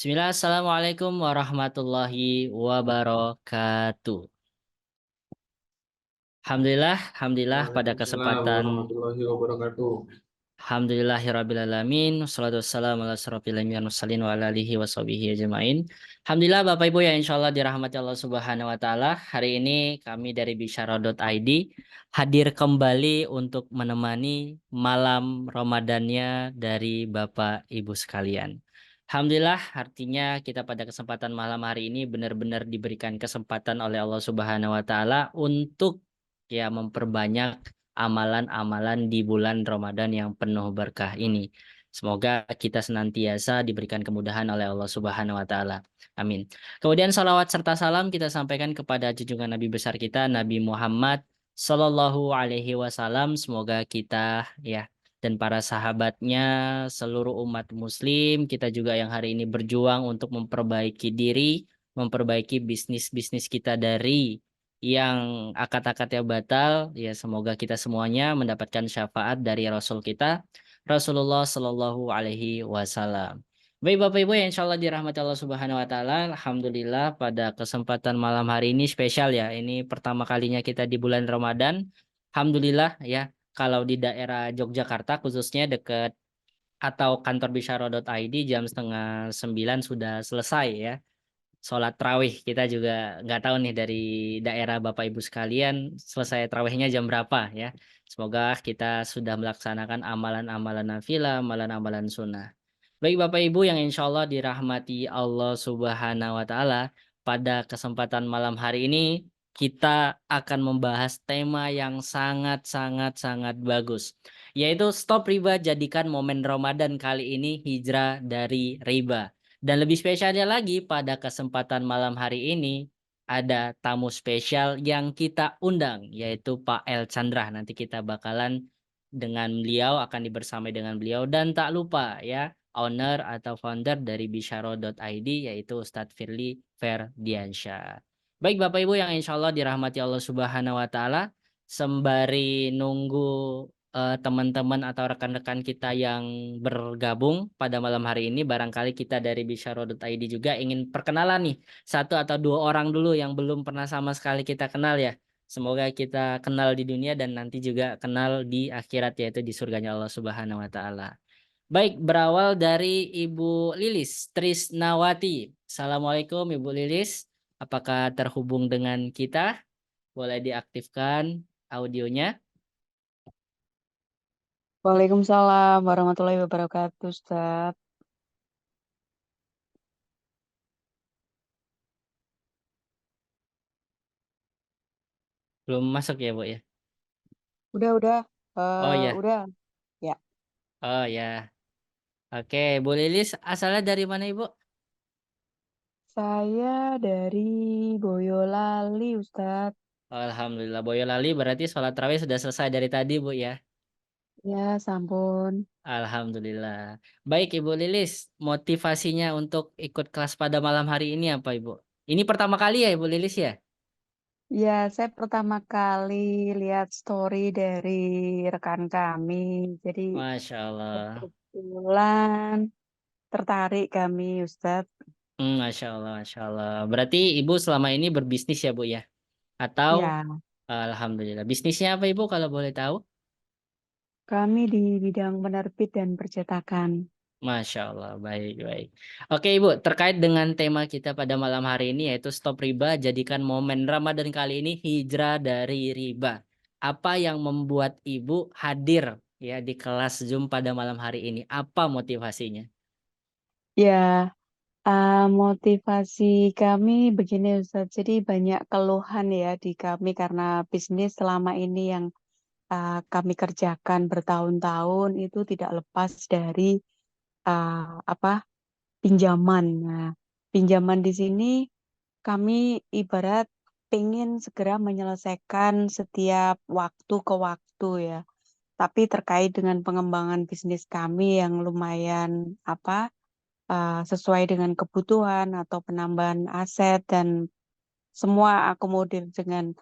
Bismillah, Assalamualaikum warahmatullahi wabarakatuh. Alhamdulillah pada Waalaikumsalam kesempatan warahmatullahi wabarakatuh. Alhamdulillahirrabbilalamin. Wassalatu wassalamu ala asyrofil anbiya'i wal mursalin wa ala alihi wa sahbihi ajma'in. Alhamdulillah Bapak Ibu yang insya Allah dirahmati Allah Subhanahu wa Ta'ala. Hari ini kami dari bisyara.id hadir kembali untuk menemani malam Ramadannya dari Bapak Ibu sekalian. Alhamdulillah, artinya kita pada kesempatan malam hari ini benar-benar diberikan kesempatan oleh Allah Subhanahu wa Ta'ala untuk ya memperbanyak amalan-amalan di bulan Ramadan yang penuh berkah ini. Semoga kita senantiasa diberikan kemudahan oleh Allah Subhanahu wa Ta'ala. Amin. Kemudian salawat serta salam kita sampaikan kepada junjungan Nabi besar kita, Nabi Muhammad Sallallahu Alaihi Wasallam. Semoga kita ya dan para sahabatnya, seluruh umat Muslim, kita juga yang hari ini berjuang untuk memperbaiki diri, memperbaiki bisnis-bisnis kita dari yang akad-akadnya batal, ya semoga kita semuanya mendapatkan syafaat dari Rasul kita, Rasulullah Shallallahu Alaihi Wasallam. Baik Bapak Ibu yang insya Allah dirahmati Allah Subhanahu Wa Taala, Alhamdulillah pada kesempatan malam hari ini spesial ya, ini pertama kalinya kita di bulan Ramadan, Alhamdulillah ya, kalau di daerah Yogyakarta khususnya dekat atau kantor bisyara.id jam setengah 9 sudah selesai ya sholat tarawih. Kita juga nggak tahu nih dari daerah Bapak Ibu sekalian selesai tarawihnya jam berapa ya. Semoga kita sudah melaksanakan amalan-amalan nafilah, amalan-amalan sunnah. Baik Bapak Ibu yang insya Allah dirahmati Allah Subhanahu wa Ta'ala, pada kesempatan malam hari ini kita akan membahas tema yang sangat bagus, yaitu stop riba, jadikan momen Ramadan kali ini hijrah dari riba. Dan lebih spesialnya lagi pada kesempatan malam hari ini ada tamu spesial yang kita undang yaitu Pak El Chandra. Nanti kita bakalan dengan beliau akan dibersamai dengan beliau dan tak lupa ya owner atau founder dari bisyaro.id yaitu Ustadz Firly Ferdiansyah. Baik Bapak Ibu yang insya Allah dirahmati Allah Subhanahu wa Ta'ala, sembari nunggu teman-teman atau rekan-rekan kita yang bergabung pada malam hari ini, barangkali kita dari bisyaro.id juga ingin perkenalan nih satu atau dua orang dulu yang belum pernah sama sekali kita kenal ya. Semoga kita kenal di dunia dan nanti juga kenal di akhirat yaitu di surganya Allah Subhanahu wa Ta'ala. Baik, berawal dari Ibu Lilis Trisnawati. Assalamualaikum Ibu Lilis. Apakah terhubung dengan kita? Boleh diaktifkan audionya. Waalaikumsalam warahmatullahi wabarakatuh, Ustaz. Belum masuk ya, Bu ya? Udah, Oh ya. udah. Ya, Oh ya. Oke, Bu Lilis asalnya dari mana, Ibu? saya dari Boyolali, Ustaz. Alhamdulillah Boyolali berarti sholat tarawih sudah selesai dari tadi, Bu ya. Ya, sampun. Alhamdulillah. Baik, Ibu Lilis, motivasinya untuk ikut kelas pada malam hari ini apa, Ibu? Ini pertama kali ya, Ibu Lilis ya? Ya, saya pertama kali lihat story dari rekan kami. Jadi, Masya Allah. kebetulan tertarik kami, Ustaz. Masya Allah, Masya Allah. Berarti Ibu selama ini berbisnis ya, Bu ya? Atau, Ya, Alhamdulillah. Bisnisnya apa, Ibu, kalau boleh tahu? kami di bidang penerbit dan percetakan. Masya Allah, baik. Oke Ibu, terkait dengan tema kita pada malam hari ini yaitu stop riba, jadikan momen Ramadan kali ini hijrah dari riba. Apa yang membuat Ibu hadir ya di kelas Zoom pada malam hari ini? Apa motivasinya? Ya, motivasi kami begini Ustaz, jadi banyak keluhan ya di kami karena bisnis selama ini yang kami kerjakan bertahun-tahun itu tidak lepas dari apa pinjaman. Nah, pinjaman di sini kami ibarat ingin segera menyelesaikan setiap waktu ke waktu ya. Tapi terkait dengan pengembangan bisnis kami yang lumayan sesuai dengan kebutuhan atau penambahan aset dan semua akomodir dengan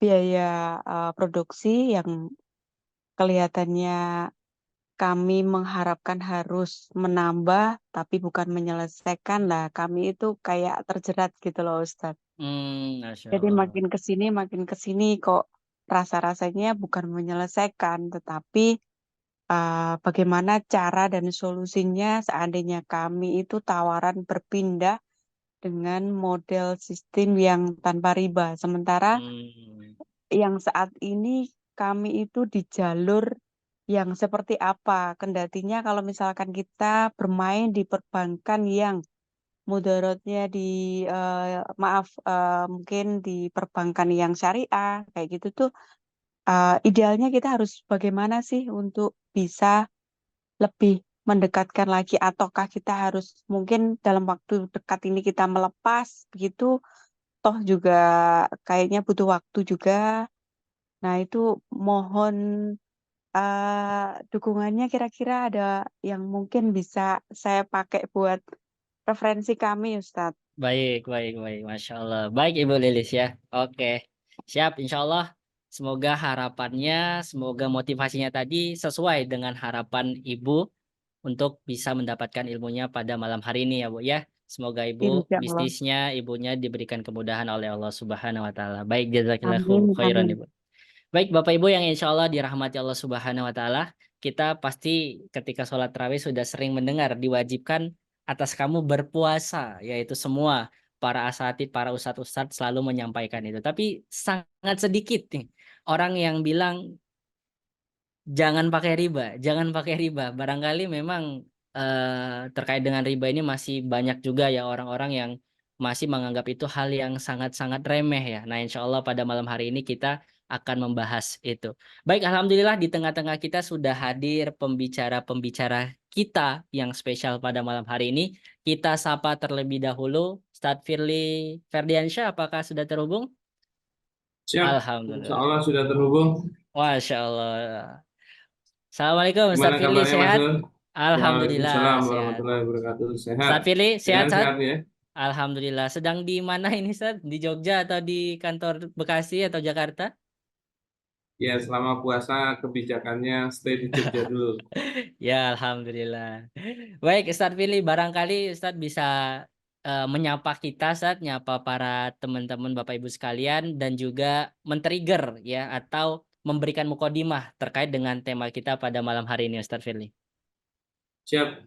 biaya produksi yang kelihatannya kami mengharapkan harus menambah tapi bukan menyelesaikan lah. Kami itu kayak terjerat gitu loh Ustadz. Masya Jadi Allah. makin ke sini kok rasa-rasanya bukan menyelesaikan, tetapi bagaimana cara dan solusinya seandainya kami itu tawaran berpindah dengan model sistem yang tanpa riba. Sementara Hmm, yang saat ini kami itu di jalur yang seperti apa? Kendatinya kalau misalkan kita bermain di perbankan yang mudaratnya maaf, mungkin di perbankan yang syariah kayak gitu tuh, idealnya kita harus bagaimana sih untuk bisa lebih mendekatkan lagi, ataukah kita harus mungkin dalam waktu dekat ini kita melepas begitu, toh juga kayaknya butuh waktu juga. Nah, itu mohon dukungannya, kira-kira ada yang mungkin bisa saya pakai buat referensi kami, Ustadz. baik, baik, baik. Masya Allah. Baik, Ibu Lilis ya. Oke. Siap, insya Allah. Semoga harapannya, semoga motivasinya tadi sesuai dengan harapan Ibu untuk bisa mendapatkan ilmunya pada malam hari ini ya Bu ya. Semoga Ibu Insya Allah. bisnisnya ibunya diberikan kemudahan oleh Allah Subhanahu wa taala. Baik, jazakillahu Amin, khairan amin. Ibu. Baik, Bapak Ibu yang insya Allah dirahmati Allah Subhanahu wa taala, kita pasti ketika sholat tarawih sudah sering mendengar diwajibkan atas kamu berpuasa, yaitu semua para asatid, para ustadz-ustadz selalu menyampaikan itu. Tapi sangat sedikit nih orang yang bilang jangan pakai riba, jangan pakai riba. Barangkali memang terkait dengan riba ini masih banyak juga ya orang-orang yang masih menganggap itu hal yang sangat-sangat remeh ya. Nah, insya Allah pada malam hari ini kita akan membahas itu. Baik, Alhamdulillah di tengah-tengah kita sudah hadir pembicara-pembicara kita yang spesial pada malam hari ini. Kita sapa terlebih dahulu Ustadz Firly Ferdiansyah, apakah sudah terhubung? Siap, Insya Alhamdulillah. Allah sudah terhubung. Masya Allah. Assalamualaikum Gimana Ustadz Firly, kabarnya Mas sehat? Nur? Alhamdulillah Waalaikumsalam sehat. warahmatullahi wabarakatuh. Sehat. Ustadz Firly, sehat Ustadz? Sehat ya. Alhamdulillah. Sedang di mana ini Ustadz? Di Jogja atau di kantor Bekasi atau Jakarta? Ya, selama puasa kebijakannya stay di Jogja dulu. Ya, Alhamdulillah. Baik, Ustadz Firly, barangkali Ustadz bisa menyapa kita, Ustadz, nyapa para teman-teman Bapak Ibu sekalian dan juga men-trigger ya atau memberikan mukadimah terkait dengan tema kita pada malam hari ini, Ustadz Firly. Siap.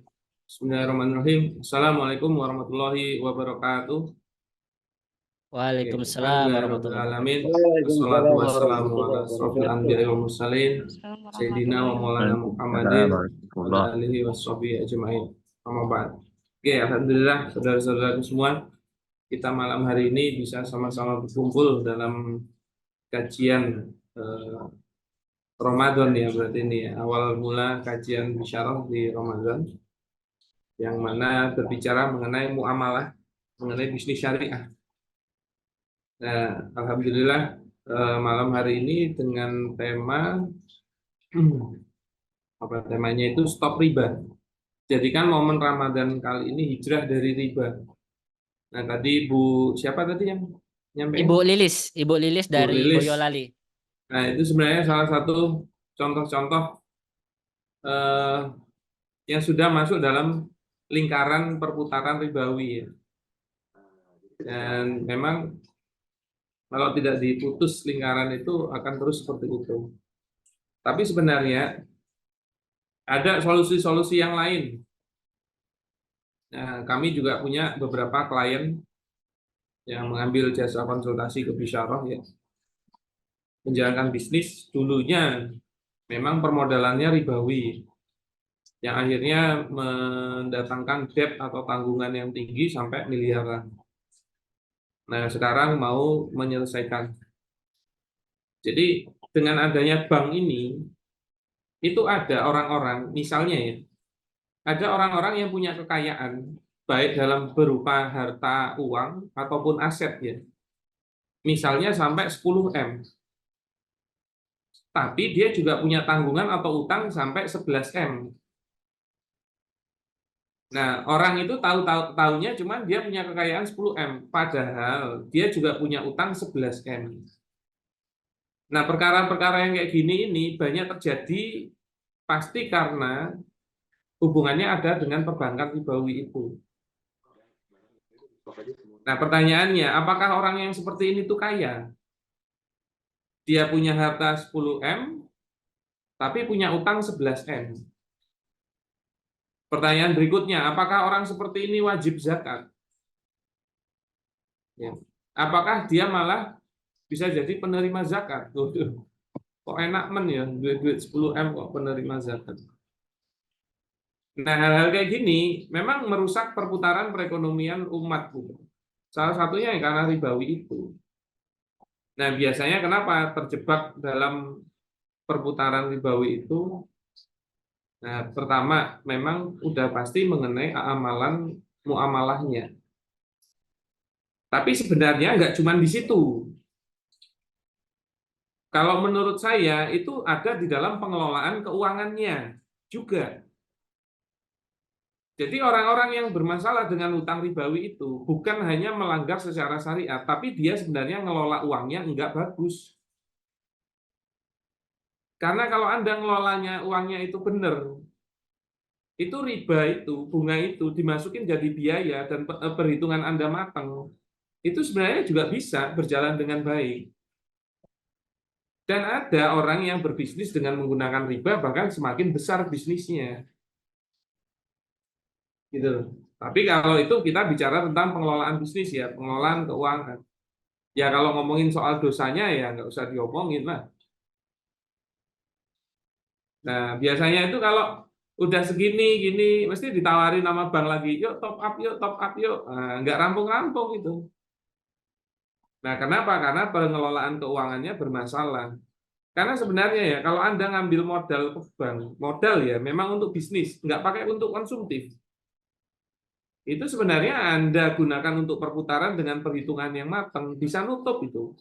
Bismillahirrahmanirrahim. Assalamualaikum warahmatullahi wabarakatuh. Waalaikumsalam warahmatullahi Alhamdulillahirrahmanirrahim. wabarakatuh. Wassalatu Waalaikumsalam wassalamu ala warahmatullahi asrofil wabarakatuh. anbiya'i wal mursalin. Assalamualaikum Sayyidina wa warahmatullahi maulana Waalaikumsalam Muhammadin wa ala warahmatullahi. alihi wa sahbihi ajma'in. Amma ba'd. Oke, alhamdulillah saudara-saudaraku semua, kita malam hari ini bisa sama-sama berkumpul dalam kajian Ramadan ya, berarti ini ya, awal mula kajian bisyarah di Ramadan yang mana berbicara mengenai muamalah, mengenai bisnis syariah. Nah, alhamdulillah malam hari ini dengan tema apa temanya itu stop riba. Jadikan momen Ramadan kali ini hijrah dari riba. Nah, tadi siapa tadi yang nyampein? Ibu Lilis Bu dari Lilis. Boyolali. Nah, itu sebenarnya salah satu contoh-contoh yang sudah masuk dalam lingkaran perputaran ribawi ya. Dan memang kalau tidak diputus lingkaran itu akan terus seperti itu. Tapi sebenarnya ada solusi-solusi yang lain. Nah, kami juga punya beberapa klien yang mengambil jasa konsultasi ke Bisyarah ya. Menjalankan bisnis dulunya memang permodalannya ribawi. Yang akhirnya mendatangkan debt atau tanggungan yang tinggi sampai miliaran. Nah, sekarang mau menyelesaikan. Jadi, dengan adanya bank ini, itu ada orang-orang, misalnya ya, ada orang-orang yang punya kekayaan, baik dalam berupa harta uang ataupun aset ya. Misalnya sampai 10 M. Tapi dia juga punya tanggungan atau utang sampai 11 M. Nah, orang itu tahunya cuma dia punya kekayaan 10 M, padahal dia juga punya utang 11 M. Nah, perkara-perkara yang kayak gini ini banyak terjadi pasti karena hubungannya ada dengan perbankan ribawi itu. Nah, pertanyaannya, apakah orang yang seperti ini tuh kaya? Dia punya harta 10 M, tapi punya utang 11 M. Pertanyaan berikutnya, apakah orang seperti ini wajib zakat? Ya. Apakah dia malah bisa jadi penerima zakat? Waduh, kok enak men ya, duit 10 M kok penerima zakat. Nah, hal-hal kayak gini memang merusak perputaran perekonomian umat, gitu. Salah satunya yang karena ribawi itu. Nah, biasanya kenapa terjebak dalam perputaran ribawi itu? Nah, pertama memang udah pasti mengenai amalan muamalahnya. Tapi sebenarnya nggak cuma di situ. Kalau menurut saya itu ada di dalam pengelolaan keuangannya juga. Jadi orang-orang yang bermasalah dengan hutang ribawi itu bukan hanya melanggar secara syariat, tapi dia sebenarnya ngelola uangnya nggak bagus. Karena kalau Anda ngelolanya uangnya itu benar, itu riba itu, bunga itu dimasukin jadi biaya dan perhitungan Anda matang, itu sebenarnya juga bisa berjalan dengan baik. Dan ada orang yang berbisnis dengan menggunakan riba bahkan semakin besar bisnisnya. Gitu. Tapi kalau itu kita bicara tentang pengelolaan bisnis ya, pengelolaan keuangan. Ya kalau ngomongin soal dosanya ya nggak usah diomongin lah. Nah biasanya itu kalau udah segini gini mesti ditawarin nama bank lagi, yuk top up yuk, top up yuk. Nah, nggak rampung-rampung itu. Nah kenapa? Karena pengelolaan keuangannya bermasalah. Karena sebenarnya ya kalau Anda ngambil modal ke bank, modal ya memang untuk bisnis, nggak pakai untuk konsumtif. Itu sebenarnya Anda gunakan untuk perputaran dengan perhitungan yang matang, bisa nutup itu.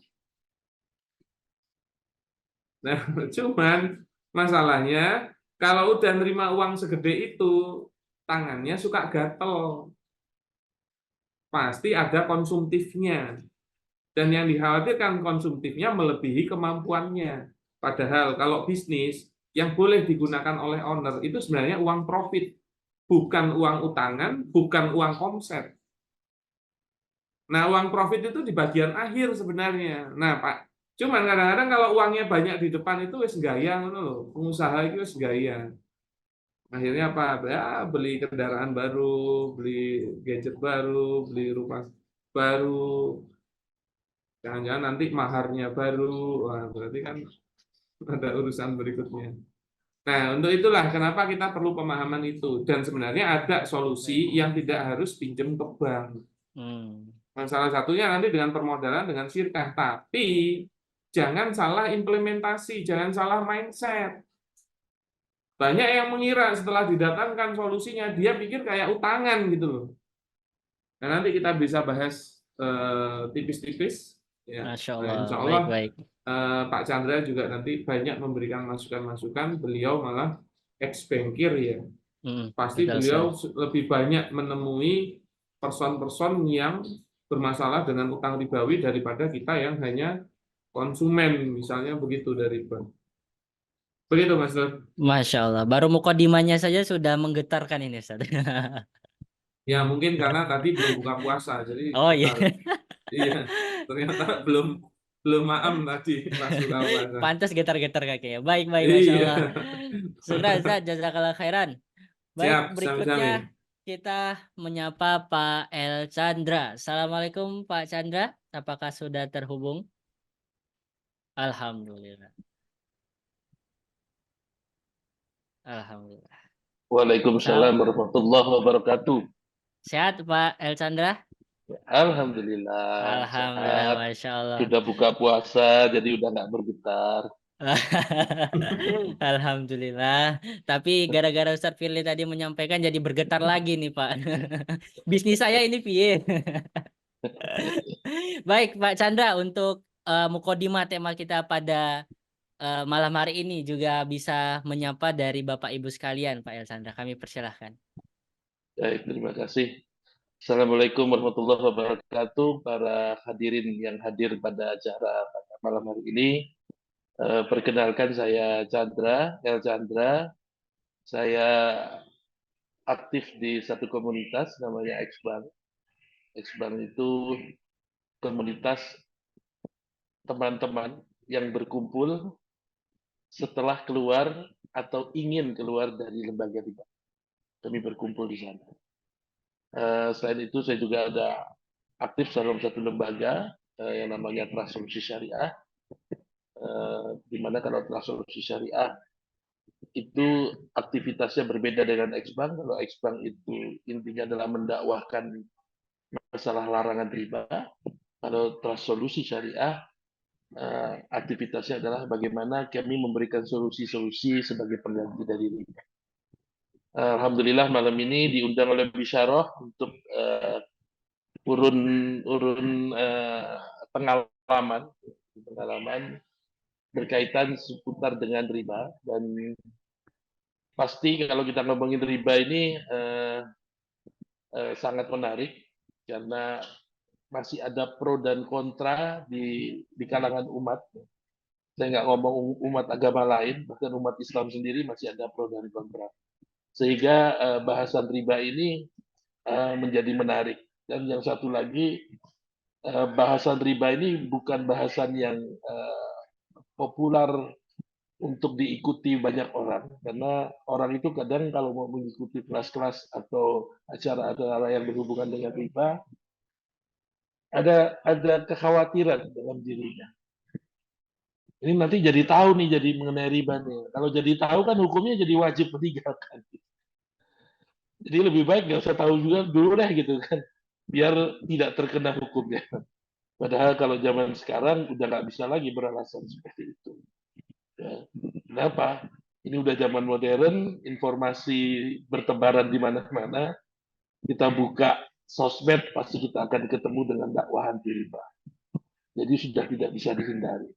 Nah, cuman masalahnya kalau udah nerima uang segede itu, tangannya suka gatel. Pasti ada konsumtifnya. Dan yang dikhawatirkan konsumtifnya melebihi kemampuannya. Padahal kalau bisnis yang boleh digunakan oleh owner itu sebenarnya uang profit, bukan uang utangan, bukan uang omset. Nah, uang profit itu di bagian akhir sebenarnya. Nah, Pak, cuman kadang-kadang kalau uangnya banyak di depan itu wis gaya ngono loh. Pengusaha itu wis gaya. Akhirnya apa? Ya, beli kendaraan baru, beli gadget baru, beli rumah baru. Jangan-jangan nanti maharnya baru. Wah, berarti kan ada urusan berikutnya. Nah, untuk itulah kenapa kita perlu pemahaman itu. Dan sebenarnya ada solusi yang tidak harus pinjam ke bank. Hmm. Nah, salah satunya nanti dengan permodalan dengan syirkah, tapi jangan salah implementasi, jangan salah mindset. Banyak yang mengira setelah didatangkan solusinya, dia pikir kayak utangan gitu loh. Nah, nanti kita bisa bahas tipis-tipis, ya. Masya Nah, Allah, insya Allah baik-baik. Pak Chandra juga nanti banyak memberikan masukan-masukan. Beliau malah ex-bankir ya. Pasti Betul sekali. beliau lebih banyak menemui person-person yang bermasalah dengan utang ribawi daripada kita yang hanya konsumen, misalnya begitu dari bank. Begitu, Mas Nur. Masya Allah, baru mukadimahnya saja sudah menggetarkan ini, Ustaz. Ya, mungkin karena tadi belum buka puasa, jadi Oh iya, kita, iya, ternyata belum belum maam tadi pas buka puasa. pantas getar-getar kakinya. Baik-baik, Masya Iya, Allah. Syukran, Ustaz. Jazakallah khairan. Baik, siap, berikutnya sami-sami. kita menyapa Pak El Chandra. Assalamualaikum Pak Chandra, apakah sudah terhubung? Alhamdulillah. Alhamdulillah. Waalaikumsalam warahmatullahi wabarakatuh. Sehat Pak El Chandra? Alhamdulillah Alhamdulillah, sehat. Masya Allah. Sudah buka puasa, jadi udah nggak bergetar. Alhamdulillah. Tapi gara-gara Ustadz Firly tadi menyampaikan jadi bergetar lagi nih Pak. Bisnis saya ini piye. Baik Pak Chandra, untuk mukodimah tema kita pada malam hari ini juga bisa menyapa dari Bapak Ibu sekalian Pak El Chandra. Kami persilahkan. Baik, terima kasih. Assalamualaikum warahmatullahi wabarakatuh. Para hadirin yang hadir pada acara pada malam hari ini. Perkenalkan saya Chandra, El Chandra, Saya aktif di satu komunitas namanya X-Bank. X-Bank itu komunitas teman-teman yang berkumpul setelah keluar atau ingin keluar dari lembaga riba. Kami berkumpul di sana. Selain itu saya juga ada aktif dalam satu lembaga yang namanya Trust Solusi Syariah, di mana kalau Trust Solusi Syariah itu aktivitasnya berbeda dengan X-Bank. Kalau X-Bank itu intinya adalah mendakwahkan masalah larangan riba. Kalau Trust Solusi Syariah aktivitasnya adalah bagaimana kami memberikan solusi-solusi sebagai pengganti dari riba. Alhamdulillah malam ini diundang oleh Bisyarah untuk urun pengalaman berkaitan seputar dengan riba. Dan pasti kalau kita ngomongin riba ini sangat menarik karena masih ada pro dan kontra di kalangan umat. Saya nggak ngomong umat agama lain, bahkan umat Islam sendiri masih ada pro dan kontra. Sehingga bahasan riba ini menjadi menarik. Dan yang satu lagi, bahasan riba ini bukan bahasan yang populer untuk diikuti banyak orang. Karena orang itu kadang kalau mau mengikuti kelas-kelas atau acara-acara yang berhubungan dengan riba, ada kekhawatiran dalam dirinya. Ini nanti jadi tahu nih jadi mengenai riba nih. Kalau jadi tahu kan hukumnya jadi wajib meninggalkan. Jadi lebih baik nggak usah tahu juga dulu deh gitu kan, biar tidak terkena hukumnya. Padahal kalau zaman sekarang udah nggak bisa lagi beralasan seperti itu. Ya. Kenapa? Ini udah zaman modern, informasi bertebaran di mana-mana. Kita buka sosmed pasti kita akan ketemu dengan dakwahan riba. Jadi sudah tidak bisa dihindari.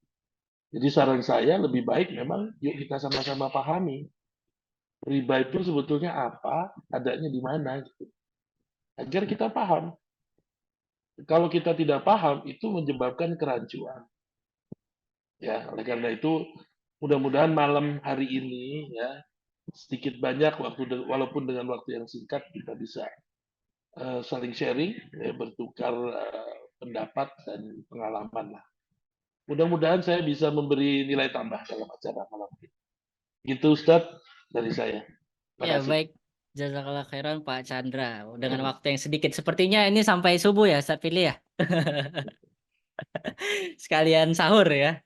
Jadi saran saya lebih baik memang yuk kita sama-sama pahami riba itu sebetulnya apa, adanya di mana, gitu. Agar kita paham. Kalau kita tidak paham, itu menyebabkan kerancuan. Ya, oleh karena itu, mudah-mudahan malam hari ini, ya, sedikit banyak walaupun dengan waktu yang singkat kita bisa saling sharing, ya, bertukar pendapat dan pengalaman lah. Mudah-mudahan saya bisa memberi nilai tambah dalam acara malam ini. Gitu Ustadz dari saya. Terima Ya, kasih. baik. Jazakallah khairan Pak Chandra. Dengan waktu yang sedikit. Sepertinya ini sampai subuh ya, Ustadz Pilih ya. Sekalian sahur ya.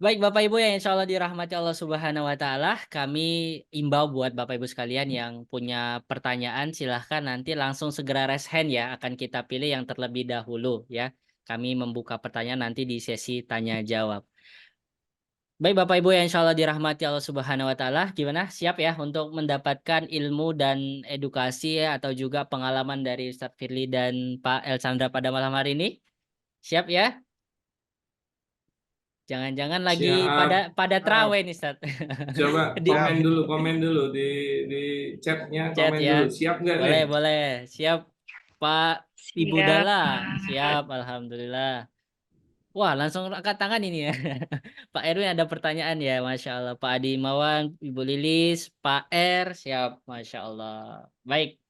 Baik Bapak Ibu yang insya Allah dirahmati Allah Subhanahu wa Ta'ala, kami imbau buat Bapak Ibu sekalian yang punya pertanyaan, silahkan nanti langsung segera raise hand ya, akan kita pilih yang terlebih dahulu ya. Kami membuka pertanyaan nanti di sesi tanya jawab. Baik Bapak Ibu yang insya Allah dirahmati Allah Subhanahu wa Ta'ala, gimana? Siap ya untuk mendapatkan ilmu dan edukasi atau juga pengalaman dari Ustadz Firly dan Pak El Chandra pada malam hari ini? Siap ya? Jangan-jangan lagi Siap. pada terawih nih, Ustaz. Coba Di komen dulu di chatnya, chat komen dulu. ya. Siap nggak nih? Boleh. Siap, Pak Ibu Siap, Dala. Pak. Siap, alhamdulillah. Wah, langsung angkat tangan ini ya. Pak Erwin ada pertanyaan ya, Masya Allah. Pak Adi Imawan, Ibu Lilis, Pak R, siap, Masya Allah. Baik.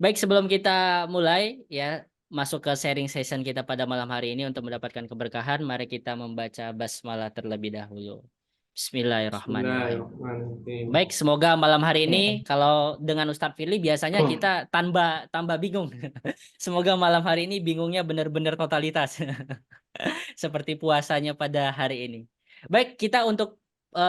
Baik, sebelum kita mulai ya masuk ke sharing session kita pada malam hari ini untuk mendapatkan keberkahan, mari kita membaca basmalah terlebih dahulu. Bismillahirrahmanirrahim. Bismillahirrahmanirrahim. Baik, semoga malam hari ini kalau dengan Ustadz Firly biasanya kita tambah bingung. Semoga malam hari ini bingungnya benar-benar totalitas. Seperti puasanya pada hari ini. Baik, kita untuk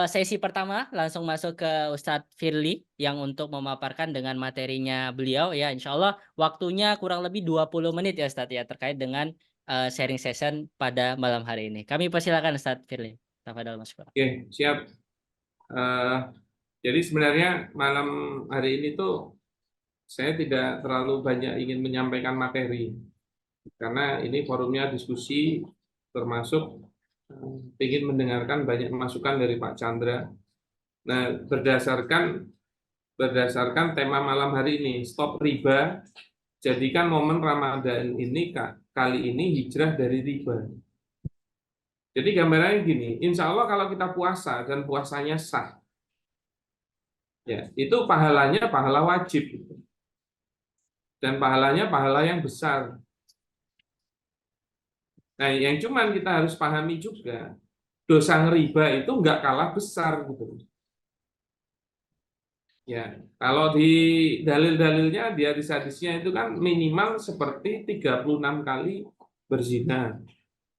sesi pertama langsung masuk ke Ustadz Firly yang untuk memaparkan dengan materinya beliau ya. Insya Allah waktunya kurang lebih 20 menit ya Ustadz ya terkait dengan sharing session pada malam hari ini. Kami persilakan Ustadz Firly. Tafadhol Mas. Oke, siap. Jadi sebenarnya malam hari ini tuh saya tidak terlalu banyak ingin menyampaikan materi karena ini forumnya diskusi, termasuk ingin mendengarkan banyak masukan dari Pak Chandra. Nah, berdasarkan tema malam hari ini, stop riba, jadikan momen Ramadan ini kali ini hijrah dari riba. Jadi gambarannya gini, insya Allah kalau kita puasa dan puasanya sah, Ya, itu pahalanya pahala wajib dan pahalanya pahala yang besar. Nah, yang cuman kita harus pahami juga, dosa ngeriba itu nggak kalah besar gitu. Ya, kalau di dalil-dalilnya, di hadis-hadisnya itu kan minimal seperti 36 kali berzina.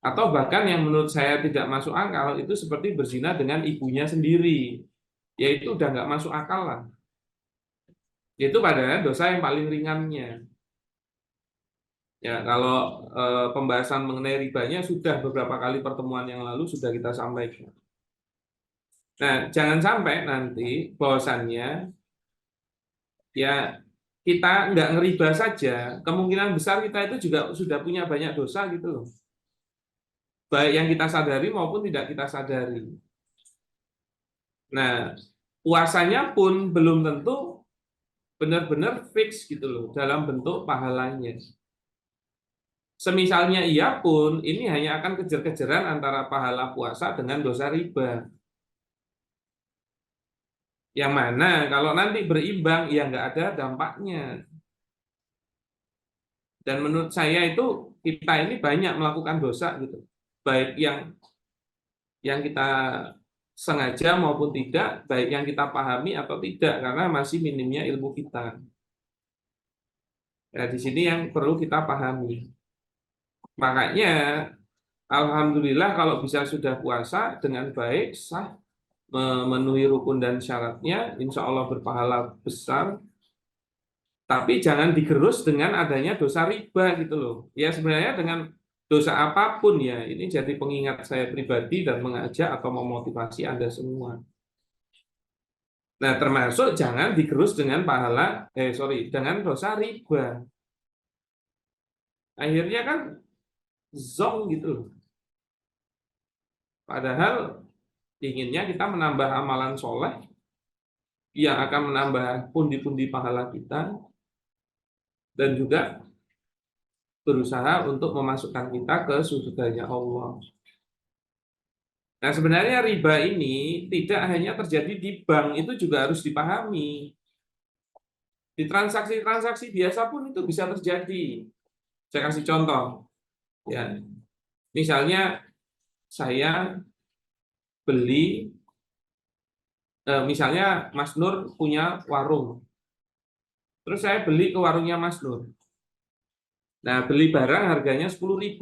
Atau bahkan yang menurut saya tidak masuk akal, itu seperti berzina dengan ibunya sendiri. Yaitu udah nggak masuk akal lah. Itu padahal dosa yang paling ringannya. Ya, kalau pembahasan mengenai ribanya sudah beberapa kali pertemuan yang lalu sudah kita sampaikan. Nah, jangan sampai nanti bahwasannya ya kita nggak ngeriba saja, kemungkinan besar kita itu juga sudah punya banyak dosa gitu loh. Baik yang kita sadari maupun tidak kita sadari. Nah, puasanya pun belum tentu benar-benar fix gitu loh dalam bentuk pahalanya. Semisalnya iya pun, ini hanya akan kejar-kejaran antara pahala puasa dengan dosa riba. Yang mana kalau nanti berimbang, ya nggak ada dampaknya. Dan menurut saya itu kita ini banyak melakukan dosa gitu. Baik yang kita sengaja maupun tidak, baik yang kita pahami atau tidak, karena masih minimnya ilmu kita. Nah, di sini yang perlu kita pahami. Makanya, alhamdulillah kalau bisa sudah puasa dengan baik, sah, memenuhi rukun dan syaratnya, insya Allah berpahala besar. Tapi jangan digerus dengan adanya dosa riba gitu loh. Ya sebenarnya dengan dosa apapun ya, ini jadi pengingat saya pribadi dan mengajak atau memotivasi Anda semua. Nah, termasuk jangan digerus dengan dengan dosa riba. Akhirnya kan zong gitu loh. Padahal inginnya kita menambah amalan soleh yang akan menambah pundi-pundi pahala kita dan juga berusaha untuk memasukkan kita ke surganya Allah. Nah, sebenarnya riba ini tidak hanya terjadi di bank, itu juga harus dipahami. Di transaksi-transaksi biasa pun itu bisa terjadi. Saya kasih contoh. Ya, misalnya saya beli, misalnya Mas Nur punya warung. Terus saya beli ke warungnya Mas Nur. Nah, beli barang harganya 10.000.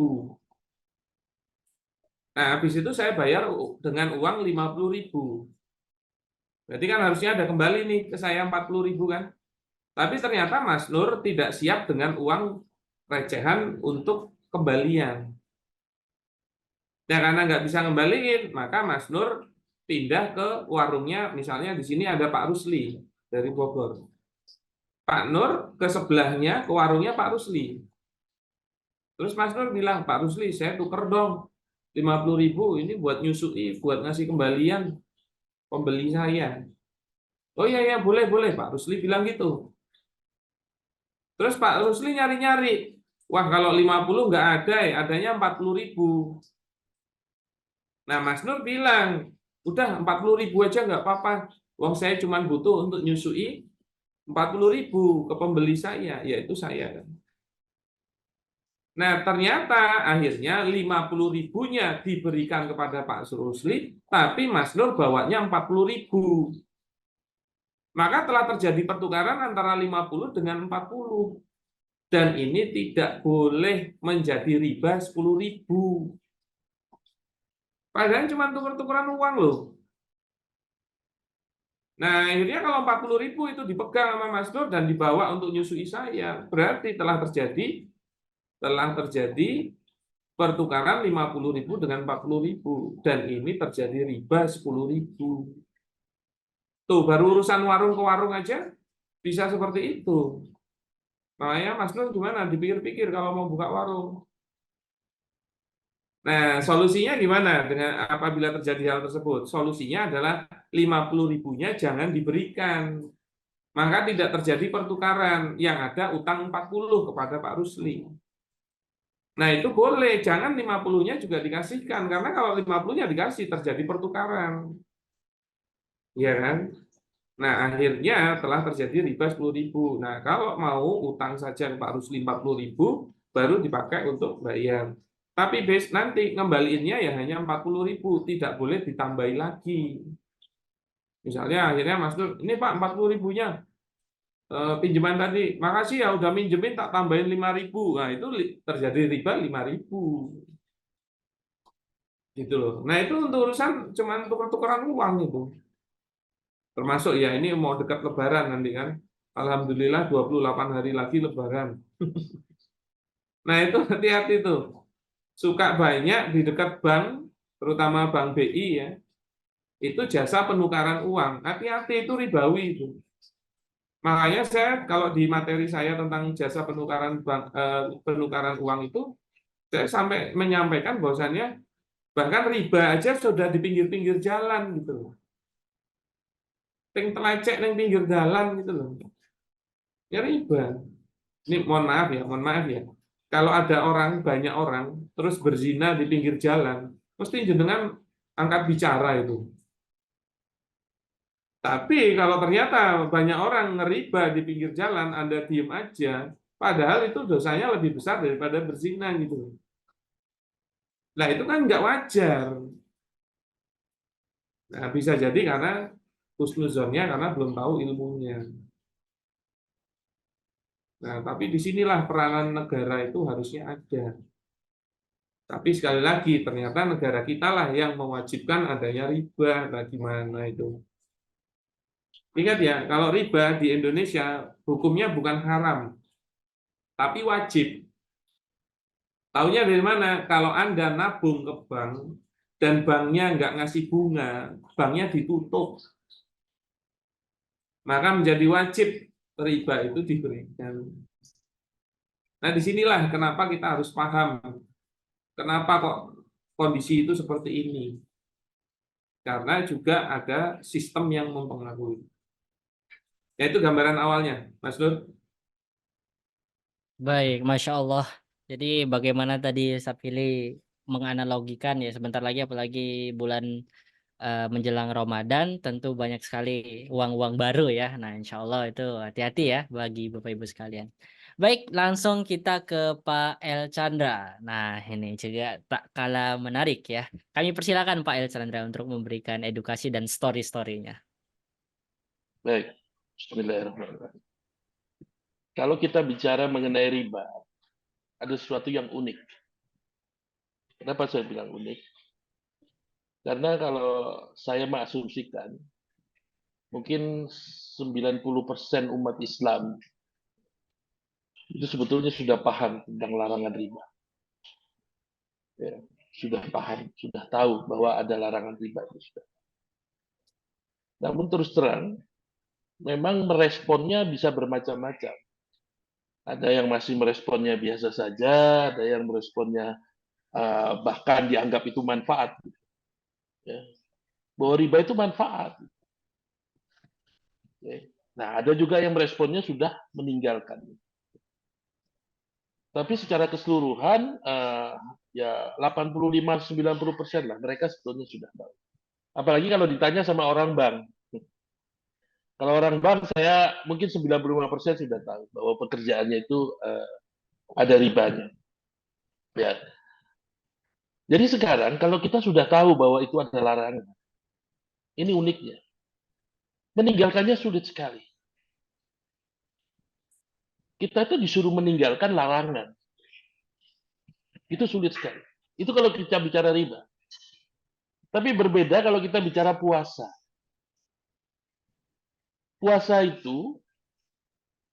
Nah, habis itu saya bayar dengan uang 50.000. Berarti kan harusnya ada kembali nih ke saya 40.000 kan. Tapi ternyata Mas Nur tidak siap dengan uang recehan untuk kembalian. Nah, karena nggak bisa ngembaliin, maka Mas Nur pindah ke warungnya, misalnya di sini ada Pak Rusli dari Bogor. Pak Nur ke sebelahnya, ke warungnya Pak Rusli. Terus Mas Nur bilang, Pak Rusli, saya tuker dong 50.000 ini buat nyusui, buat ngasih kembalian pembeli saya. Oh iya, ya boleh, boleh. Pak Rusli bilang gitu. Terus Pak Rusli nyari-nyari. Wah, kalau 50 nggak ada ya, adanya 40.000. Nah, Mas Nur bilang, udah 40.000 aja nggak apa-apa. Wong saya cuma butuh untuk nyusui 40.000 ke pembeli saya, yaitu saya. Nah, ternyata akhirnya 50.000-nya diberikan kepada Pak Rusli, tapi Mas Nur bawanya 40.000. Maka telah terjadi pertukaran antara 50 dengan 40. Dan ini tidak boleh menjadi riba 10.000. Padahal cuma tukar-tukaran uang loh. Nah, akhirnya kalau 40.000 itu dipegang sama Mas Nur dan dibawa untuk nyusui saya, berarti telah terjadi pertukaran 50.000 dengan 40.000 dan ini terjadi riba 10.000. Tuh, baru urusan warung ke warung aja bisa seperti itu. Makanya Mas Nur gimana? Dipikir-pikir kalau mau buka warung. Nah, solusinya gimana dengan apabila terjadi hal tersebut? Solusinya adalah 50.000-nya jangan diberikan. Maka tidak terjadi pertukaran, yang ada utang 40 kepada Pak Rusli. Nah, itu boleh, jangan 50-nya juga dikasihkan, karena kalau 50-nya dikasih terjadi pertukaran. Iya kan? Nah, akhirnya telah terjadi riba 10.000. Nah, kalau mau utang saja 450.000 baru dipakai untuk bayar. Tapi nanti ngembaliinnya ya hanya 40.000, tidak boleh ditambahi lagi. Misalnya akhirnya Mas Nur, ini Pak 40.000-nya pinjaman tadi, makasih ya udah minjemin tak tambahin 5.000. Nah, itu terjadi riba 5.000. Gitu loh. Nah, itu untuk urusan cuman tukar-tukaran uang itu. Termasuk ya ini mau dekat Lebaran nanti kan. Alhamdulillah 28 hari lagi Lebaran. Nah itu hati-hati tuh. Suka banyak di dekat bank, terutama bank BI ya, itu jasa penukaran uang. Hati-hati itu ribawi itu. Makanya saya kalau di materi saya tentang jasa penukaran uang itu, saya sampai menyampaikan bahwasannya bahkan riba aja sudah di pinggir-pinggir jalan gitu loh. Ting telecek yang pinggir jalan gitu loh. Ya riba. Ini mohon maaf ya. Kalau ada banyak orang, terus berzina di pinggir jalan, mesti jenengan angkat bicara itu. Tapi kalau ternyata banyak orang ngeriba di pinggir jalan, Anda diem aja, padahal itu dosanya lebih besar daripada berzina gitu. Nah itu kan nggak wajar. Nah bisa jadi karena husnuzonnya karena belum tahu ilmunya. Nah tapi disinilah peranan negara itu harusnya ada. Tapi sekali lagi, ternyata negara kita lah yang mewajibkan adanya riba, bagaimana itu. Ingat ya, kalau riba di Indonesia, hukumnya bukan haram, tapi wajib. Taunya dari mana? Kalau Anda nabung ke bank, dan banknya nggak ngasih bunga, banknya ditutup. Maka menjadi wajib riba itu diberikan. Nah, disinilah kenapa kita harus paham. Kenapa kok kondisi itu seperti ini. Karena juga ada sistem yang mempengaruhi. Ya, itu gambaran awalnya, Mas Nur. Baik, Masya Allah. Jadi bagaimana tadi Sapili menganalogikan ya sebentar lagi apalagi bulan menjelang Ramadan tentu banyak sekali uang-uang baru ya. Nah, insya Allah itu hati-hati ya bagi Bapak Ibu sekalian. Baik, langsung kita ke Pak El Chandra. Nah, ini juga tak kalah menarik ya. Kami persilakan Pak El Chandra untuk memberikan edukasi dan story-storynya. Baik, Bismillahirrahmanirrahim. Kalau kita bicara mengenai riba, ada sesuatu yang unik. Kenapa saya bilang unik? Karena kalau saya mengasumsikan, mungkin 90% umat Islam itu sebetulnya sudah paham tentang larangan riba. Ya, sudah paham, sudah tahu bahwa ada larangan riba itu sudah. Namun terus terang, memang meresponnya bisa bermacam-macam. Ada yang masih meresponnya biasa saja, ada yang meresponnya bahkan dianggap itu manfaat. Ya. Bahwa riba itu manfaat. Ya. Nah, ada juga yang meresponnya sudah meninggalkan. Tapi secara keseluruhan, ya 85-90% lah mereka sebetulnya sudah tahu. Apalagi kalau ditanya sama orang bank. Kalau orang bank, saya mungkin 95% sudah tahu bahwa pekerjaannya itu ada ribanya. Ya. Jadi sekarang kalau kita sudah tahu bahwa itu ada larangan, ini uniknya. Meninggalkannya sulit sekali. Kita itu disuruh meninggalkan larangan. Itu sulit sekali. Itu kalau kita bicara riba. Tapi berbeda kalau kita bicara puasa. Puasa itu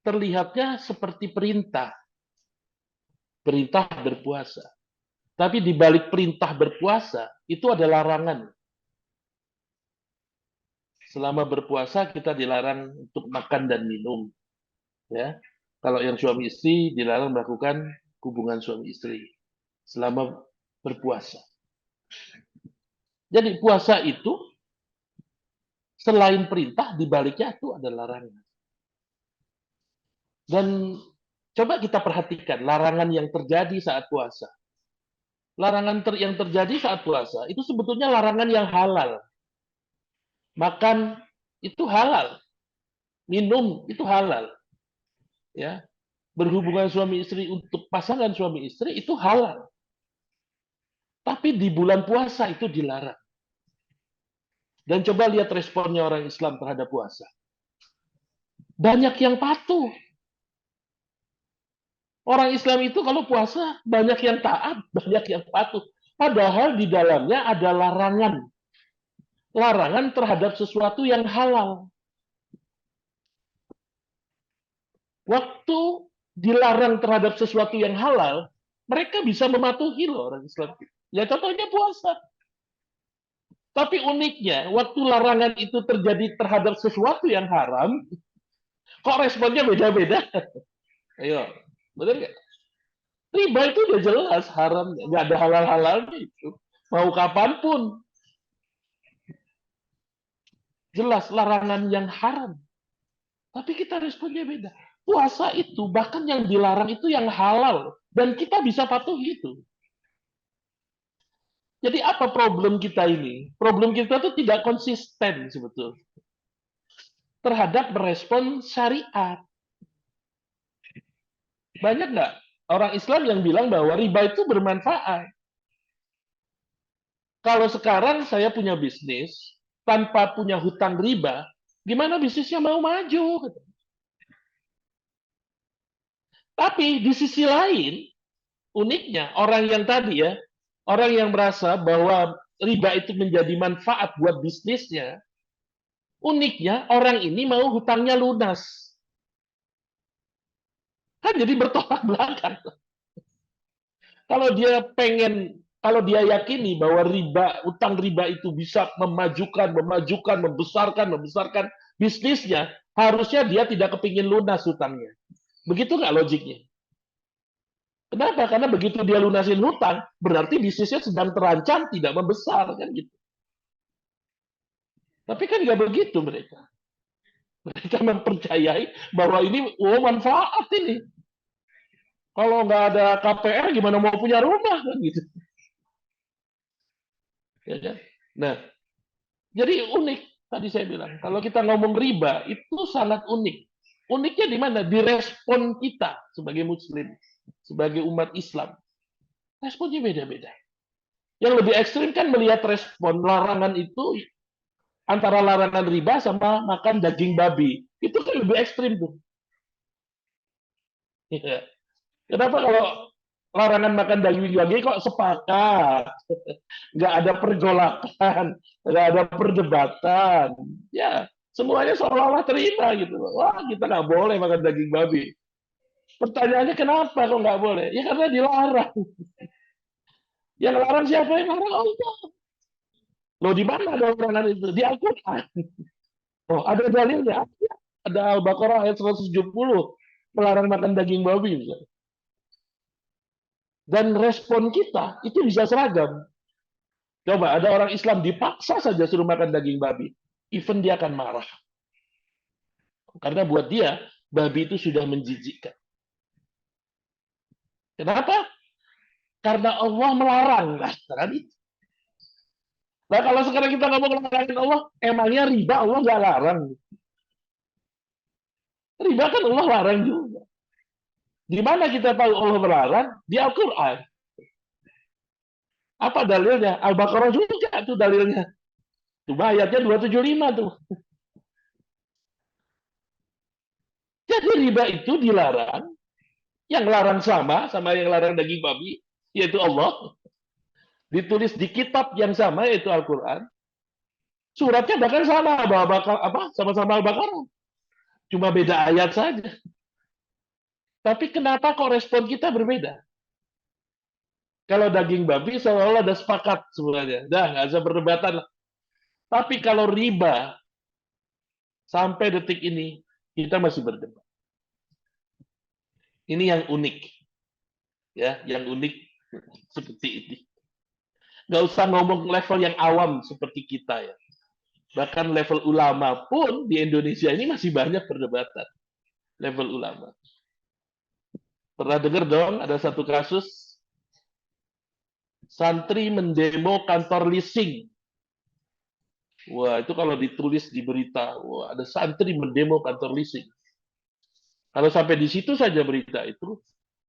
terlihatnya seperti perintah. Perintah berpuasa. Tapi di balik perintah berpuasa, itu ada larangan. Selama berpuasa kita dilarang untuk makan dan minum. Ya. Kalau yang suami istri dilarang melakukan hubungan suami istri selama berpuasa. Jadi puasa itu selain perintah, di baliknya itu ada larangan. Dan coba kita perhatikan larangan yang terjadi saat puasa. Larangan yang terjadi saat puasa itu sebetulnya larangan yang halal. Makan itu halal. minum itu halal. Ya, berhubungan suami istri untuk pasangan suami istri itu halal. Tapi di bulan puasa itu dilarang. Dan coba lihat responnya orang Islam terhadap puasa. Banyak yang patuh. Orang Islam itu kalau puasa banyak yang taat, banyak yang patuh. Padahal di dalamnya ada larangan. Larangan terhadap sesuatu yang halal. Waktu dilarang terhadap sesuatu yang halal, mereka bisa mematuhi loh orang Islam. Ya contohnya puasa. Tapi uniknya, waktu larangan itu terjadi terhadap sesuatu yang haram, kok responnya beda-beda? Ayo, benar nggak? Riba itu udah jelas haram, nggak ada halal-halalnya itu. Mau kapanpun, jelas larangan yang haram. Tapi kita responnya beda. Puasa itu, bahkan yang dilarang itu yang halal. Dan kita bisa patuhi itu. Jadi apa problem kita ini? Problem kita itu tidak konsisten sebetulnya terhadap merespon syariat. Banyak nggak orang Islam yang bilang bahwa riba itu bermanfaat? Kalau sekarang saya punya bisnis tanpa punya hutang riba, gimana bisnisnya mau maju? Tapi di sisi lain, uniknya orang yang tadi ya, orang yang merasa bahwa riba itu menjadi manfaat buat bisnisnya, uniknya orang ini mau hutangnya lunas. Kan jadi bertolak belakang. Kalau dia yakini bahwa utang riba itu bisa memajukan, membesarkan bisnisnya, harusnya dia tidak kepingin lunas hutangnya. Begitu nggak logiknya? Kenapa? Karena begitu dia lunasin hutang, berarti bisnisnya sedang terancam tidak membesar kan gitu. Tapi kan nggak begitu mereka. Mereka mempercayai bahwa ini manfaat ini. Kalau nggak ada KPR gimana mau punya rumah kan gitu. Ya kan? Nah, jadi unik tadi saya bilang. Kalau kita ngomong riba itu sangat unik. Uniknya di mana? Di respon kita sebagai muslim, sebagai umat Islam. Responnya beda-beda. Yang lebih ekstrim kan melihat respon larangan itu antara larangan riba sama makan daging babi. Itu kan lebih ekstrim tuh. Ya. Kenapa kalau larangan makan daging babi kok sepakat? Nggak ada pergolakan, nggak ada perdebatan. Ya, semuanya seolah-olah terima gitu. Wah, kita nggak boleh makan daging babi. Pertanyaannya kenapa kok nggak boleh? Ya karena dilarang. Yang larang siapa? Yang larang Allah. Loh, di mana ada larangan itu? Di Al-Quran. Oh, ada dalilnya. Ada Al-Baqarah ayat 170 melarang makan daging babi. Dan respon kita itu bisa seragam. Coba ada orang Islam dipaksa saja suruh makan daging babi. Even dia akan marah. Karena buat dia, babi itu sudah menjijikkan. Kenapa? Karena Allah melarang. Nah, kalau sekarang kita ngomong larangin Allah, emangnya riba Allah nggak larang? Riba kan Allah larang juga. Di mana kita tahu Allah melarang? Di Al-Quran. Apa dalilnya? Al-Baqarah juga tuh dalilnya. Tuh ayatnya 275 tuh. Jadi riba itu dilarang. Yang larang sama yang larang daging babi, yaitu Allah. Ditulis di kitab yang sama, yaitu Al-Quran. Suratnya bahkan sama, sama-sama Al-Baqarah. Cuma beda ayat saja. Tapi kenapa kok respon kita berbeda? Kalau daging babi seolah-olah ada sepakat sebenarnya. Dah, nggak usah perdebatan. Tapi kalau riba, sampai detik ini, kita masih berdebat. Ini yang unik. Ya, yang unik seperti ini. Nggak usah ngomong level yang awam seperti kita ya. Bahkan level ulama pun di Indonesia ini masih banyak perdebatan. Level ulama. Pernah dengar dong ada satu kasus santri mendemo kantor leasing. Wah, itu kalau ditulis di berita, wah ada santri mendemo kantor leasing. Kalau sampai di situ saja berita itu,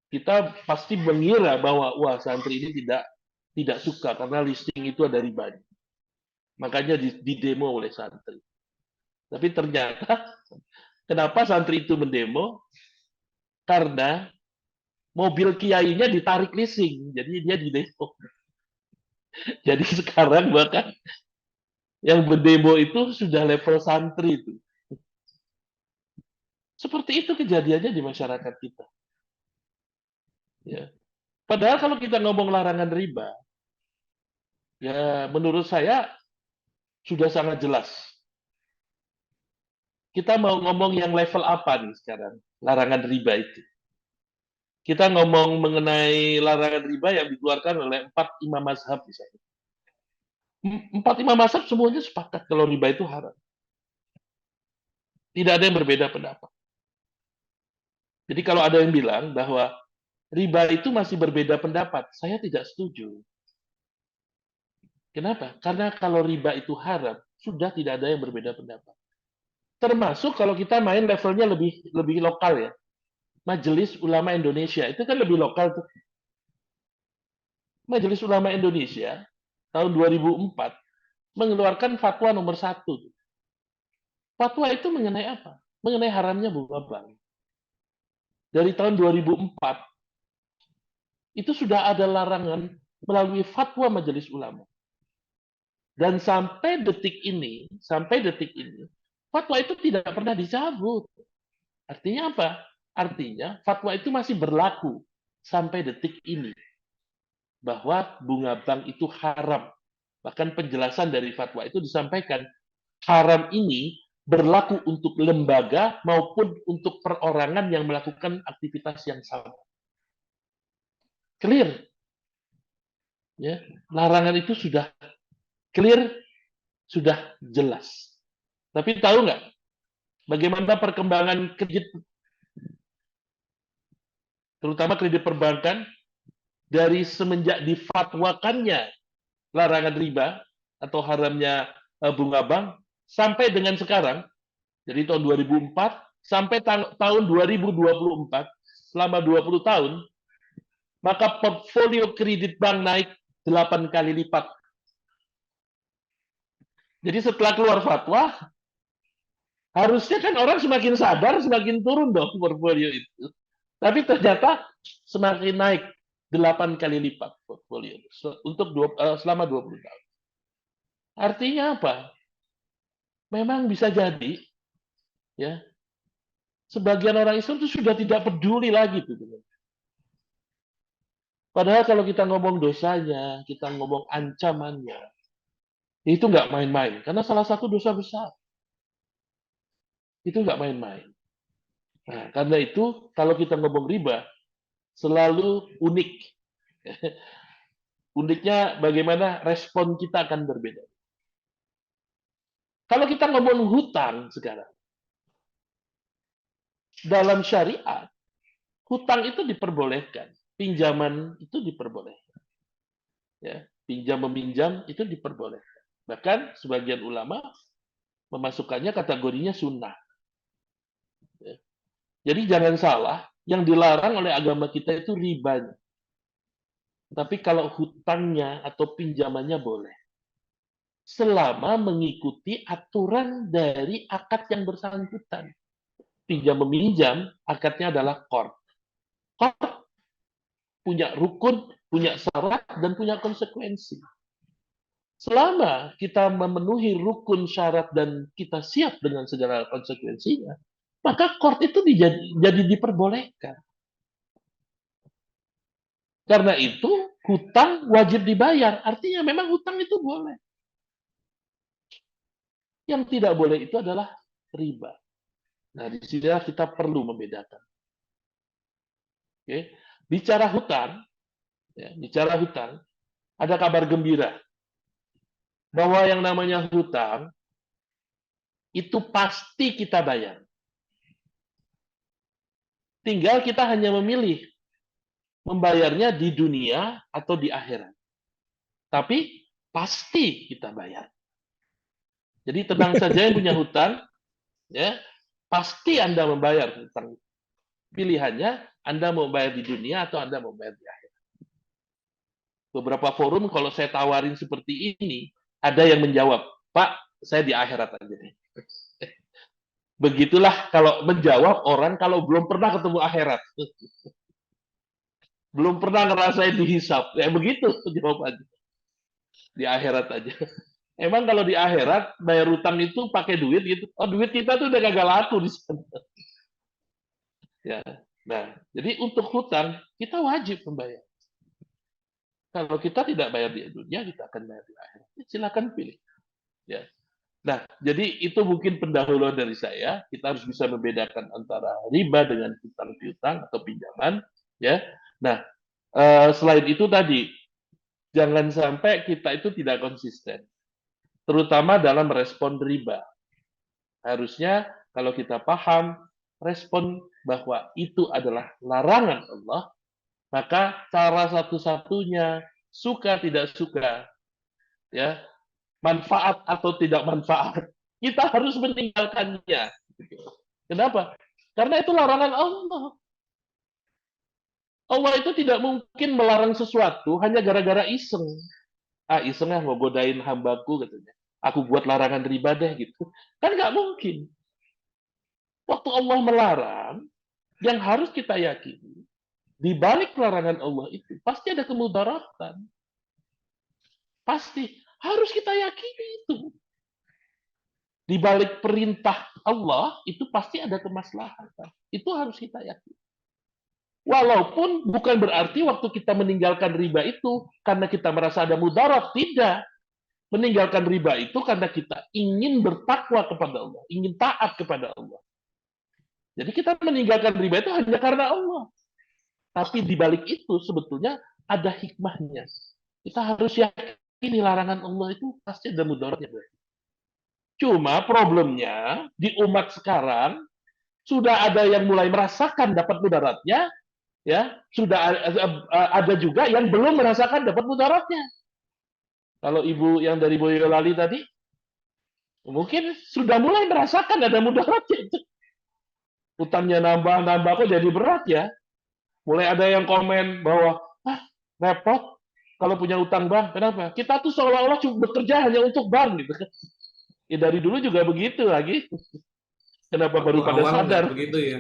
kita pasti mengira bahwa wah santri ini tidak suka karena listing itu ada ribanya. Makanya didemo oleh santri. Tapi ternyata kenapa santri itu mendemo? Karena mobil kiainya ditarik leasing, jadi dia didemo. Jadi sekarang bahkan yang berdemo itu sudah level santri itu. Seperti itu kejadiannya di masyarakat kita. Ya. Padahal kalau kita ngomong larangan riba, ya menurut saya sudah sangat jelas. Kita mau ngomong yang level apa nih sekarang? Larangan riba itu. Kita ngomong mengenai larangan riba yang dikeluarkan oleh 4 imam mazhab misalnya. 4 imam mazhab semuanya sepakat kalau riba itu haram. Tidak ada yang berbeda pendapat. Jadi kalau ada yang bilang bahwa riba itu masih berbeda pendapat, saya tidak setuju. Kenapa? Karena kalau riba itu haram, sudah tidak ada yang berbeda pendapat. Termasuk kalau kita main levelnya lebih lokal ya. Majelis Ulama Indonesia itu kan lebih lokal tuh. Majelis Ulama Indonesia tahun 2004 mengeluarkan fatwa nomor 1. Fatwa itu mengenai apa? Mengenai haramnya bunga bank. Dari tahun 2004 itu sudah ada larangan melalui fatwa Majelis Ulama. Dan sampai detik ini, fatwa itu tidak pernah dicabut. Artinya apa? Artinya fatwa itu masih berlaku sampai detik ini. Bahwa bunga bank itu haram. Bahkan penjelasan dari fatwa itu disampaikan, haram ini berlaku untuk lembaga maupun untuk perorangan yang melakukan aktivitas yang sama. Clear. Ya, larangan itu sudah clear, sudah jelas. Tapi tahu nggak bagaimana perkembangan kredit, terutama kredit perbankan, dari semenjak difatwakannya larangan riba atau haramnya bunga bank sampai dengan sekarang, jadi tahun 2004 sampai tahun 2024, selama 20 tahun, maka portfolio kredit bank naik 8 kali lipat. Jadi setelah keluar fatwa, harusnya kan orang semakin sadar, semakin turun dong portfolio itu. Tapi ternyata semakin naik 8 kali lipat portfolio untuk selama 20 tahun. Artinya apa? Memang bisa jadi ya sebagian orang Islam itu sudah tidak peduli lagi tuh. Padahal kalau kita ngomong dosanya, kita ngomong ancamannya, itu nggak main-main. Karena salah satu dosa besar. Itu nggak main-main. Nah, karena itu kalau kita ngomong riba, selalu unik. Uniknya bagaimana respon kita akan berbeda. Kalau kita ngomong hutang sekarang, dalam syariat, hutang itu diperbolehkan, pinjaman itu diperbolehkan. Ya, pinjam meminjam itu diperbolehkan. Bahkan sebagian ulama memasukkannya kategorinya sunnah. Ya. Jadi jangan salah, yang dilarang oleh agama kita itu ribanya. Tapi kalau hutangnya atau pinjamannya boleh. Selama mengikuti aturan dari akad yang bersangkutan. Pinjam meminjam, akadnya adalah qard. Qard punya rukun, punya syarat, dan punya konsekuensi. Selama kita memenuhi rukun, syarat, dan kita siap dengan segala konsekuensinya, maka qard itu jadi diperbolehkan. Karena itu, hutang wajib dibayar. Artinya memang hutang itu boleh. Yang tidak boleh itu adalah riba. Nah, di sini kita perlu membedakan. Oke. Bicara hutang, ada kabar gembira bahwa yang namanya hutang itu pasti kita bayar. Tinggal kita hanya memilih membayarnya di dunia atau di akhirat. Tapi pasti kita bayar. Jadi tenang saja yang punya hutang, ya pasti Anda membayar hutang. Pilihannya Anda mau bayar di dunia atau Anda mau bayar di akhirat. Beberapa forum kalau saya tawarin seperti ini, ada yang menjawab, Pak, saya di akhirat aja deh. Begitulah kalau menjawab orang kalau belum pernah ketemu akhirat. Belum pernah ngerasain dihisap. Ya begitu jawabannya. Di akhirat aja. Emang kalau di akhirat bayar utang itu pakai duit gitu. Oh, duit kita tuh udah gagal laku di sana. Ya. Nah, jadi untuk hutang kita wajib membayar. Kalau kita tidak bayar di dunia, kita akan bayar di akhirat. Silakan pilih. Ya. Nah, jadi itu mungkin pendahuluan dari saya. Kita harus bisa membedakan antara riba dengan hutang piutang atau pinjaman. Ya. Nah, selain itu tadi, jangan sampai kita itu tidak konsisten. Terutama dalam respon riba. Harusnya kalau kita paham respon bahwa itu adalah larangan Allah, maka cara satu-satunya suka tidak suka, ya manfaat atau tidak manfaat, kita harus meninggalkannya. Kenapa? Karena itu larangan Allah. Allah itu tidak mungkin melarang sesuatu hanya gara-gara iseng. Ah, iseng mau godain hambaku katanya. Aku buat larangan riba deh gitu. Kan nggak mungkin. Waktu Allah melarang, yang harus kita yakini, di balik larangan Allah itu pasti ada kemudaratan. Pasti harus kita yakini itu. Di balik perintah Allah itu pasti ada kemaslahatan. Itu harus kita yakini. Walaupun bukan berarti waktu kita meninggalkan riba itu karena kita merasa ada mudarat, tidak. Meninggalkan riba itu karena kita ingin bertakwa kepada Allah, ingin taat kepada Allah. Jadi kita meninggalkan riba itu hanya karena Allah. Tapi di balik itu sebetulnya ada hikmahnya. Kita harus yakini larangan Allah itu pasti ada mudaratnya. Cuma problemnya di umat sekarang sudah ada yang mulai merasakan dapat mudaratnya, ya sudah ada juga yang belum merasakan dapat mudaratnya. Kalau ibu yang dari Boyolali tadi, mungkin sudah mulai merasakan ada mudaratnya. Utangnya nambah-nambah kok jadi berat ya. Mulai ada yang komen bahwa, repot kalau punya utang bank. Kenapa? Kita tuh seolah-olah cuma bekerja hanya untuk bank gitu kan. Ya dari dulu juga begitu lagi. Kenapa Waktu baru pada awal sadar? nggak begitu ya.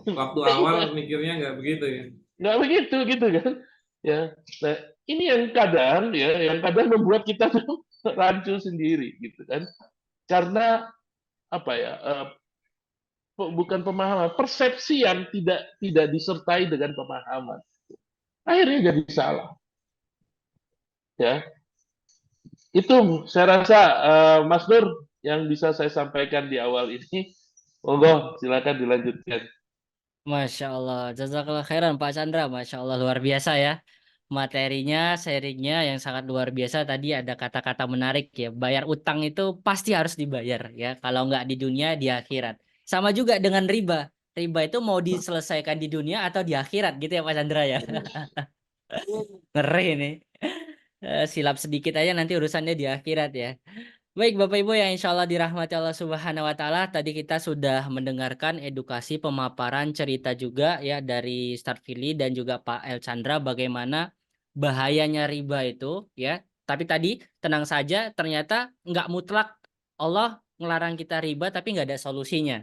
Waktu awal mikirnya nggak begitu ya. Nggak begitu gitu kan. Ya. Nah, ini yang kadang membuat kita tuh rancu sendiri gitu kan. Karena apa ya? Bukan pemahaman, persepsi yang tidak disertai dengan pemahaman. Akhirnya jadi salah. Ya. Itu saya rasa Mas Nur yang bisa saya sampaikan di awal ini. Monggo, silakan dilanjutkan. Masya Allah, jazakallah khairan Pak Chandra, Masya Allah luar biasa ya. Materinya, sharingnya yang sangat luar biasa. Tadi ada kata-kata menarik ya. Bayar utang itu pasti harus dibayar ya. Kalau nggak di dunia, di akhirat. Sama juga dengan riba. Riba itu mau diselesaikan di dunia atau di akhirat gitu ya Pak Chandra ya. Ngeri nih. Silap sedikit aja nanti urusannya di akhirat ya. Baik Bapak Ibu yang insya Allah dirahmati Allah Subhanahu wa Ta'ala, tadi kita sudah mendengarkan edukasi pemaparan cerita juga ya dari Start Fili dan juga Pak El Chandra bagaimana bahayanya riba itu ya. Tapi tadi tenang saja, ternyata nggak mutlak Allah ngelarang kita riba tapi nggak ada solusinya.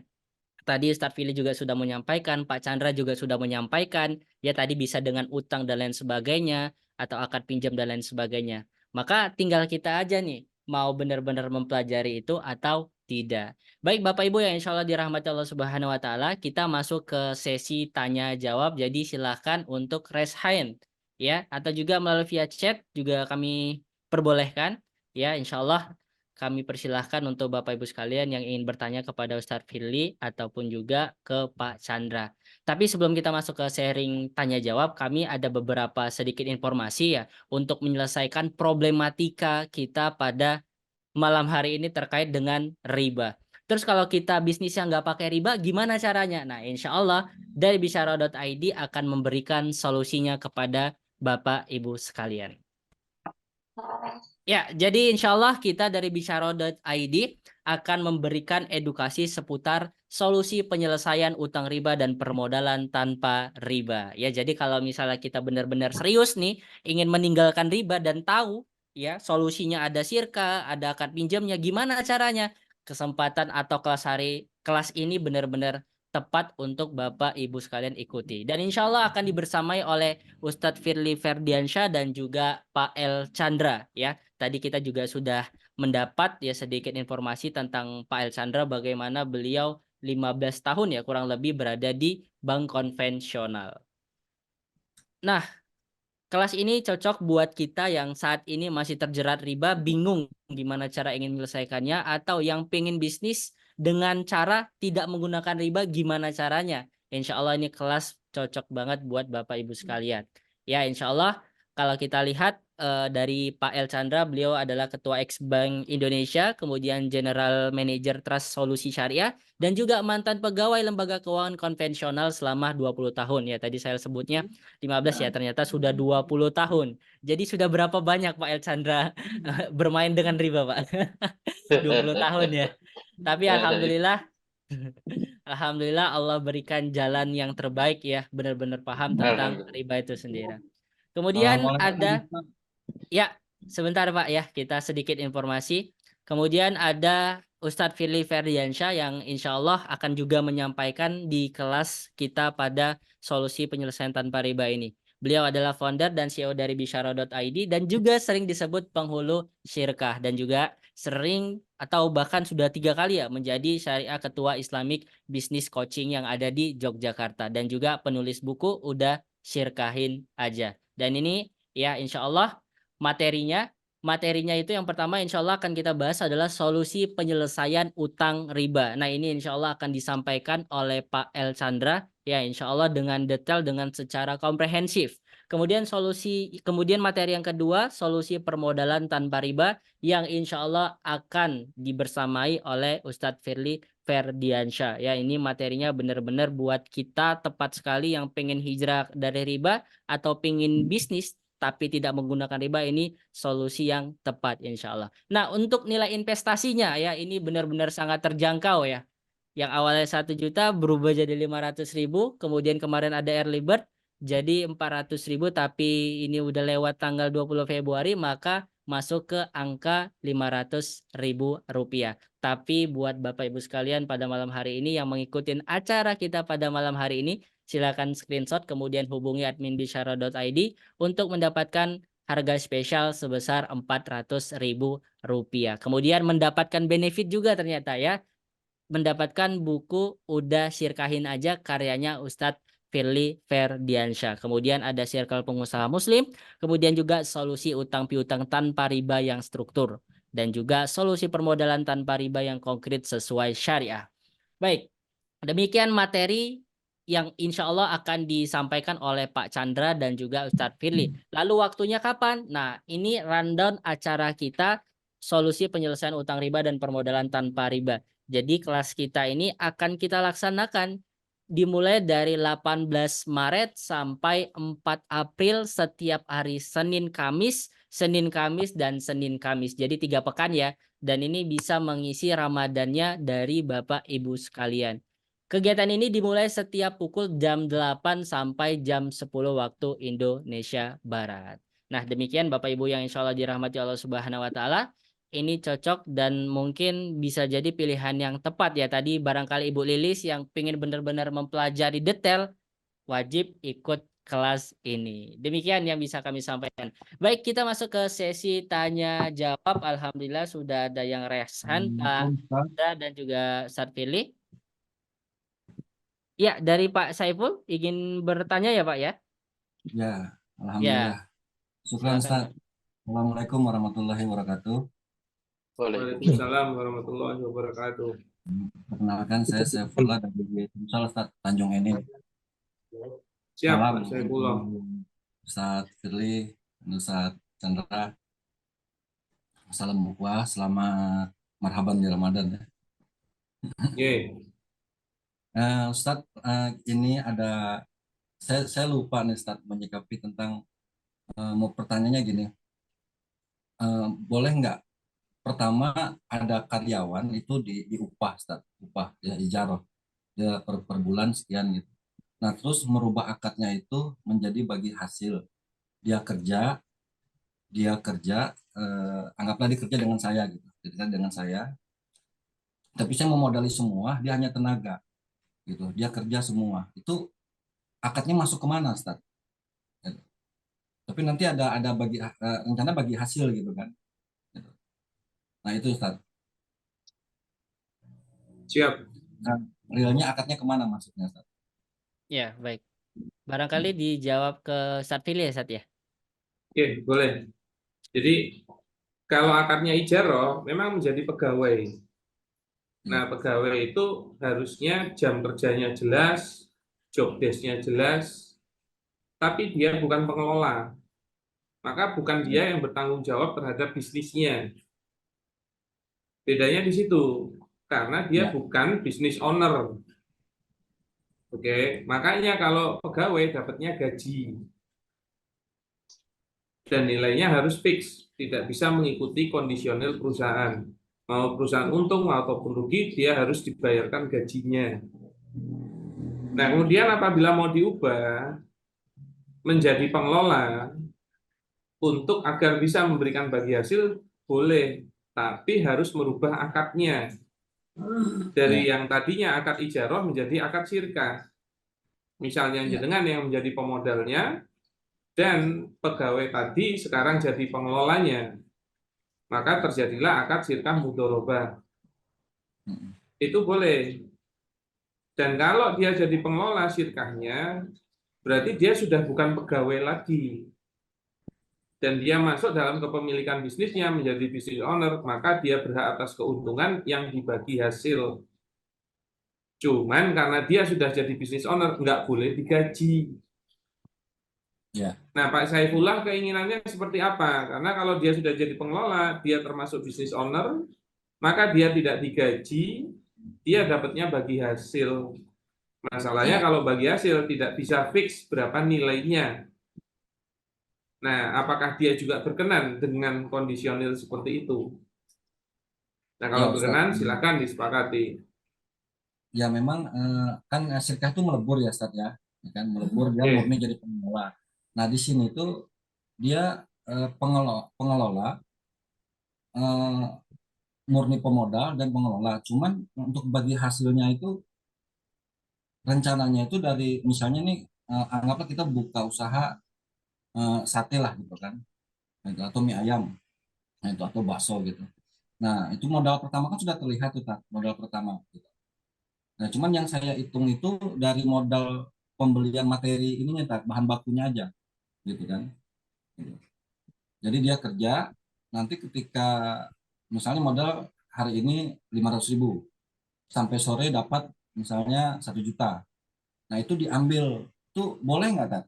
Tadi Start Fili juga sudah menyampaikan, Pak Chandra juga sudah menyampaikan, ya tadi bisa dengan utang dan lain sebagainya, atau akad pinjam dan lain sebagainya. Maka tinggal kita aja nih, mau benar-benar mempelajari itu atau tidak. Baik Bapak Ibu yang insya Allah dirahmati Allah Subhanahu wa Ta'ala, kita masuk ke sesi tanya jawab. Jadi silahkan untuk raise hand ya, atau juga melalui via chat juga kami perbolehkan ya, insya Allah kami persilahkan untuk Bapak Ibu sekalian yang ingin bertanya kepada Ustadz Firly ataupun juga ke Pak Chandra. Tapi sebelum kita masuk ke sharing tanya jawab, kami ada beberapa sedikit informasi ya untuk menyelesaikan problematika kita pada malam hari ini terkait dengan riba. Terus kalau kita bisnisnya nggak pakai riba, gimana caranya? Nah, insya Allah dari bisyara.id akan memberikan solusinya kepada Bapak Ibu sekalian. Ya, jadi insya Allah kita dari bisyaro.id akan memberikan edukasi seputar solusi penyelesaian utang riba dan permodalan tanpa riba. Ya, jadi kalau misalnya kita benar-benar serius nih ingin meninggalkan riba dan tahu ya solusinya ada sirka, ada akad pinjamnya, gimana caranya? Kesempatan atau kelas ini benar-benar tepat untuk Bapak Ibu sekalian ikuti. Dan insya Allah akan dibersamai oleh Ustadz Firly Ferdiansyah dan juga Pak El Chandra ya. Tadi kita juga sudah mendapat ya sedikit informasi tentang Pak El Chandra bagaimana beliau 15 tahun ya kurang lebih berada di bank konvensional. Nah, kelas ini cocok buat kita yang saat ini masih terjerat riba, bingung gimana cara ingin menyelesaikannya, atau yang pengen bisnis dengan cara tidak menggunakan riba, gimana caranya. Insya Allah ini kelas cocok banget buat Bapak Ibu sekalian. Ya, insya Allah kalau kita lihat dari Pak El Chandra, beliau adalah Ketua Ex-Bank Indonesia, kemudian General Manager Trust Solusi Syariah, dan juga mantan pegawai lembaga keuangan konvensional selama 20 tahun. Ya, tadi saya sebutnya 15 ya, ternyata sudah 20 tahun. Jadi sudah berapa banyak Pak El Chandra bermain dengan riba, Pak? 20 tahun ya. Tapi alhamdulillah alhamdulillah Allah berikan jalan yang terbaik ya, benar-benar paham tentang Alhamdulillah. riba itu sendiri. Kemudian Assalamualaikum, ada Ustaz. ya, sebentar Pak ya, kita sedikit informasi. Kemudian ada Ustadz Firly Ferdiansyah yang insya Allah akan juga menyampaikan di kelas kita pada solusi penyelesaian tanpa riba ini. Beliau adalah founder dan CEO dari bisyaro.id dan juga sering disebut penghulu syirkah dan juga sering atau bahkan sudah 3 kali ya menjadi syariah ketua Islamic Business Coaching yang ada di Yogyakarta dan juga penulis buku Udah Syirkahin Aja. Dan ini ya insya Allah materinya itu yang pertama insya Allah akan kita bahas adalah solusi penyelesaian utang riba. Nah ini insya Allah akan disampaikan oleh Pak El Chandra ya insya Allah dengan detail dengan secara komprehensif. Kemudian materi yang kedua solusi permodalan tanpa riba yang insya Allah akan dibersamai oleh Ustadz Firly Ferdiansyah ya ini materinya benar-benar buat kita tepat sekali yang pengen hijrah dari riba atau pengen bisnis tapi tidak menggunakan riba ini solusi yang tepat insya Allah. Nah untuk nilai investasinya ya ini benar-benar sangat terjangkau ya. Yang awalnya 1 juta berubah jadi 500.000, kemudian kemarin ada early bird jadi 400.000 tapi ini udah lewat tanggal 20 Februari maka masuk ke angka 500.000 rupiah. Tapi buat Bapak Ibu sekalian pada malam hari ini yang mengikuti acara kita pada malam hari ini silakan screenshot kemudian hubungi admin bisyaro.id untuk mendapatkan harga spesial sebesar 400.000 rupiah. Kemudian mendapatkan benefit juga ternyata ya. Mendapatkan buku Udah Syirkahin Aja karyanya Ustadz Firly Ferdiansyah. Kemudian ada Circle Pengusaha Muslim. Kemudian juga solusi utang piutang tanpa riba yang struktur. Dan juga solusi permodalan tanpa riba yang konkret sesuai syariah. Baik, demikian materi yang insya Allah akan disampaikan oleh Pak Chandra dan juga Ustadz Firly. Lalu waktunya kapan? Nah, ini rundown acara kita solusi penyelesaian utang riba dan permodalan tanpa riba. Jadi kelas kita ini akan kita laksanakan dimulai dari 18 Maret sampai 4 April setiap hari Senin Kamis, dan Senin Kamis. Jadi 3 pekan ya. Dan ini bisa mengisi Ramadannya dari Bapak Ibu sekalian. Kegiatan ini dimulai setiap pukul jam 8 sampai jam 10 waktu Indonesia Barat. Nah, demikian Bapak Ibu yang insya Allah dirahmati Allah Subhanahu wa Ta'ala. Ini cocok dan mungkin bisa jadi pilihan yang tepat ya. Tadi barangkali Ibu Lilis yang ingin benar-benar mempelajari detail, wajib ikut kelas ini. Demikian yang bisa kami sampaikan. Baik, kita masuk ke sesi tanya jawab. Alhamdulillah sudah ada yang resan Pak Ustaz. dan juga Ustadz Firly. Ya, dari Pak Saiful ingin bertanya ya Pak ya? Ya, Ya, alhamdulillah. Syukran, silakan. Ustaz. Assalamualaikum warahmatullahi wabarakatuh. Waalaikumsalam warahmatullahi wabarakatuh. Perkenalkan, saya Saifullah dari Sumsel, Ustaz, Tanjung Enim. Siap, Salam Pak Saifullah. Ustaz Firly, Ustaz Chandra. Salam bukuah, selamat marhaban di Ramadan ya. Ye. Ustaz, ini ada saya lupa nih Ustaz menyikapi tentang mau pertanyaannya gini. boleh nggak pertama ada karyawan itu diupah, Ustaz, upah ya ijarah ya per bulan sekian gitu. Nah, terus merubah akadnya itu menjadi bagi hasil. Dia kerja, anggaplah dia kerja dengan saya gitu, jadi kan dengan saya. Tapi saya memodali semua, dia hanya tenaga gitu. Dia kerja semua. Itu akadnya masuk kemana, Ustaz? Gitu. Tapi nanti ada rencana bagi hasil gitu kan. Gitu. Nah, itu Ustaz. Siap. Nah, realnya akadnya kemana masuknya, Ustaz? Ya, baik. Barangkali dijawab ke Sartili ya, Sat ya. Oke, boleh. Jadi kalau akadnya ijarah memang menjadi pegawai. Nah, Ya, pegawai itu harusnya jam kerjanya jelas, job desk-nya jelas, tapi dia bukan pengelola. Maka bukan dia ya, yang bertanggung jawab terhadap bisnisnya. Bedanya di situ. Karena dia ya, bukan business owner. Oke, makanya kalau pegawai dapatnya gaji dan nilainya harus fix, tidak bisa mengikuti kondisional perusahaan. Mau perusahaan untung ataupun rugi, dia harus dibayarkan gajinya. Nah, kemudian apabila mau diubah menjadi pengelola untuk agar bisa memberikan bagi hasil, boleh, tapi harus merubah akadnya dari ya, yang tadinya akad ijarah menjadi akad syirkah. Misalnya ya, jenengan yang menjadi pemodalnya dan pegawai tadi sekarang jadi pengelolanya, maka terjadilah akad syirkah mudharabah. mm, Itu boleh. Dan kalau dia jadi pengelola syirkahnya, berarti dia sudah bukan pegawai lagi. Dan dia masuk dalam kepemilikan bisnisnya menjadi business owner, maka dia berhak atas keuntungan yang dibagi hasil. Cuman karena dia sudah jadi business owner, nggak boleh digaji. ya, Nah, Pak Saifullah keinginannya seperti apa? Karena kalau dia sudah jadi pengelola, dia termasuk business owner, maka dia tidak digaji, dia dapatnya bagi hasil. Masalahnya ya, kalau bagi hasil tidak bisa fix berapa nilainya. Nah, apakah dia juga berkenan dengan kondisional seperti itu? Nah, kalau ya, Ustaz. berkenan silakan disepakati. Ya memang kan Sirkah itu melebur ya, Ustaz ya. Ya kan melebur, dia murni Oke. jadi pengelola. Nah, di sini tuh dia pengelola, eh, murni pemodal dan pengelola. Cuman untuk bagi hasilnya itu rencananya itu dari misalnya nih, anggaplah kita buka usaha sate lah gitu kan. Gitu, atau mie ayam, nah, itu atau bakso gitu. Nah, itu modal pertama kan sudah terlihat tuh, Tat, modal pertama gitu. Nah, cuman yang saya hitung itu dari modal pembelian materi ininya, Tat, bahan bakunya aja gitu kan. Gitu. Jadi dia kerja, nanti ketika misalnya modal hari ini 500.000, sampai sore dapat misalnya 1 juta. Nah, itu diambil, itu boleh nggak, Tat?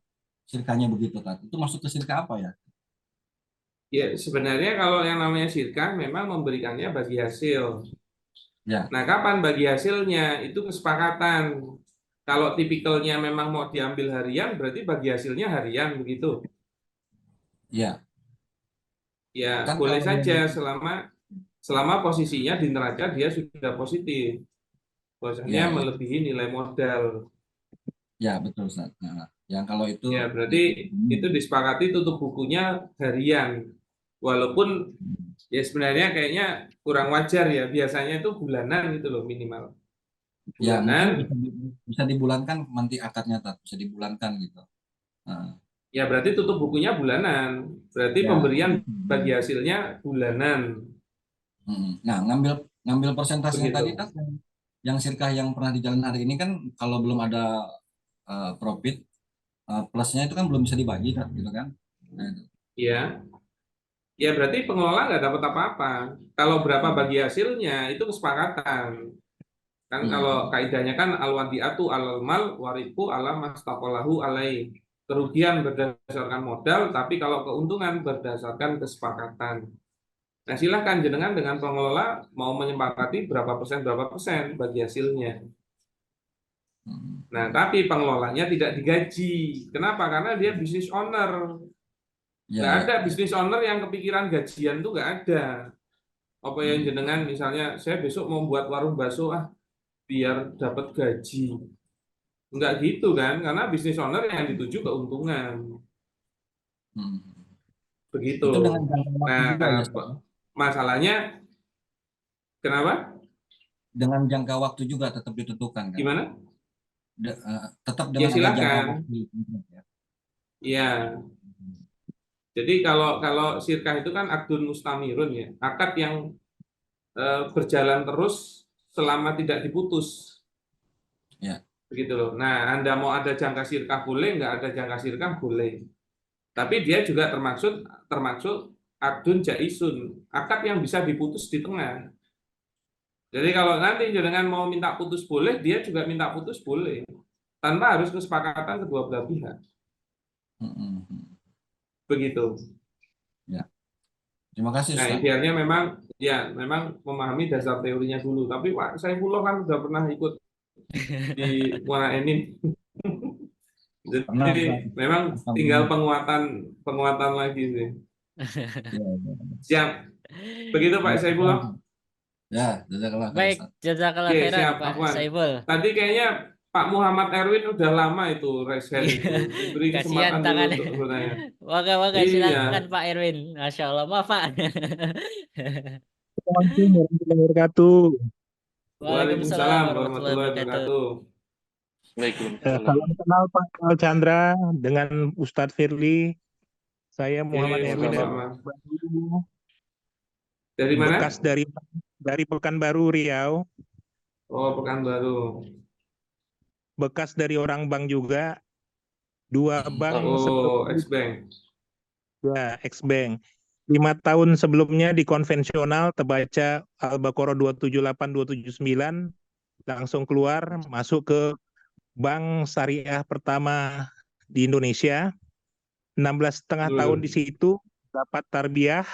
Sirkanya begitu, Tat? Itu masuk ke sirka apa ya? Ya, sebenarnya kalau yang namanya sirkah memang memberikannya bagi hasil. Ya, Nah, kapan bagi hasilnya? Itu kesepakatan. Kalau tipikalnya memang mau diambil harian, berarti bagi hasilnya harian begitu. ya. Ya, Kan boleh kalau saja selama posisinya di neraca dia sudah positif. Bahwasanya ya, ya, melebihi nilai modal. ya betul, Ustaz. Nah, yang kalau itu Ya, berarti gitu. itu disepakati tutup bukunya harian. Walaupun ya sebenarnya kayaknya kurang wajar ya. Biasanya itu bulanan gitu loh minimal. Ya mungkin Bulanan, bisa dibulankan nanti akadnya, Tat. Bisa dibulankan gitu. Nah, ya berarti tutup bukunya bulanan. Berarti ya. pemberian bagi hasilnya bulanan. Nah, ngambil ngambil persentasenya tadi, Begitu. Tat, yang sirkah yang pernah di jalan hari ini kan kalau belum ada profit, plusnya itu kan belum bisa dibagi, Tat, gitu kan. Nah, itu. Ya, ya berarti pengelola nggak dapat apa-apa. Kalau berapa Hmm. bagi hasilnya itu kesepakatan. Kan kalau Hmm. kaidahnya kan al-wadi'atu alal mal wariku ala mastaqalahu alai. Kerugian berdasarkan modal, tapi kalau keuntungan berdasarkan kesepakatan. Nah, silahkan jenengan dengan pengelola mau menyepakati berapa persen bagi hasilnya. Nah, Hmm. tapi pengelolanya tidak digaji. Kenapa? Karena dia business owner. Ya, Nggak ya, ada ya. bisnis owner yang kepikiran gajian tuh nggak ada. Apa yang Hmm. jenengan misalnya saya besok mau buat warung bakso biar dapat gaji. Nggak gitu kan, karena bisnis owner yang dituju keuntungan. Hmm. Begitu. Itu dengan jangka waktu Nah, juga ya, Ustaz, ya? masalahnya kenapa? Dengan jangka waktu juga tetap ditentukan kan? Gimana? Tetap Ya dengan ada jangka silakan. waktu. Ya. Ya, jadi kalau kalau sirkah itu kan akdun mustamirun ya, akad yang berjalan terus selama tidak diputus. Ya. Begitu loh. Nah, Anda mau ada jangka sirkah boleh, nggak ada jangka sirkah boleh. Tapi dia juga termasuk termasuk akdun jaisun, akad yang bisa diputus di tengah. Jadi kalau nanti jenengan mau minta putus boleh, dia juga minta putus boleh, tanpa harus kesepakatan kedua belah pihak. Hmm. Begitu. Ya. Terima kasih, Nah, Ustaz. idealnya memang memahami dasar teorinya dulu. Tapi Pak Saifullah kan udah pernah ikut di Muara Enim. Pernah, Jadi Ustaz. memang tinggal Alhamdulillah. penguatan lagi sih. Ya, ya. Siap. Begitu Pak Saifullah. Ya, jazakallah khair, Baik, Ustaz. jazakallah Oke, khairan siap, Pak Afwan. Saiful. Tadi kayaknya Pak Muhammad Erwin udah lama itu raise hand itu. Diberi Kasihan kesempatan dulu tangan. untuk bertanya. Moga-moga Iya. silakan Pak Erwin. Masya Allah, maaf Pak. Assalamualaikum warahmatullahi wabarakatuh. Waalaikumsalam Waalaikumsalam warahmatullahi warahmatullahi wabarakatuh. wabarakatuh. Waalaikumsalam. Salam kenal Pak Al Chandra dengan Ustadz Firly. Saya Muhammad Oke, Erwin dari sama-sama. Pekanbaru, Dari mana? bekas dari Pekanbaru Riau, Oh, Pekanbaru. bekas dari orang bank juga, 2 bank Oh, sebelumnya, ex-bank. ya ex-bank. 5 tahun sebelumnya di konvensional terbaca Al-Baqarah 278 279 langsung keluar masuk ke bank syariah pertama di Indonesia. 16,5 tahun di situ dapat tarbiyah,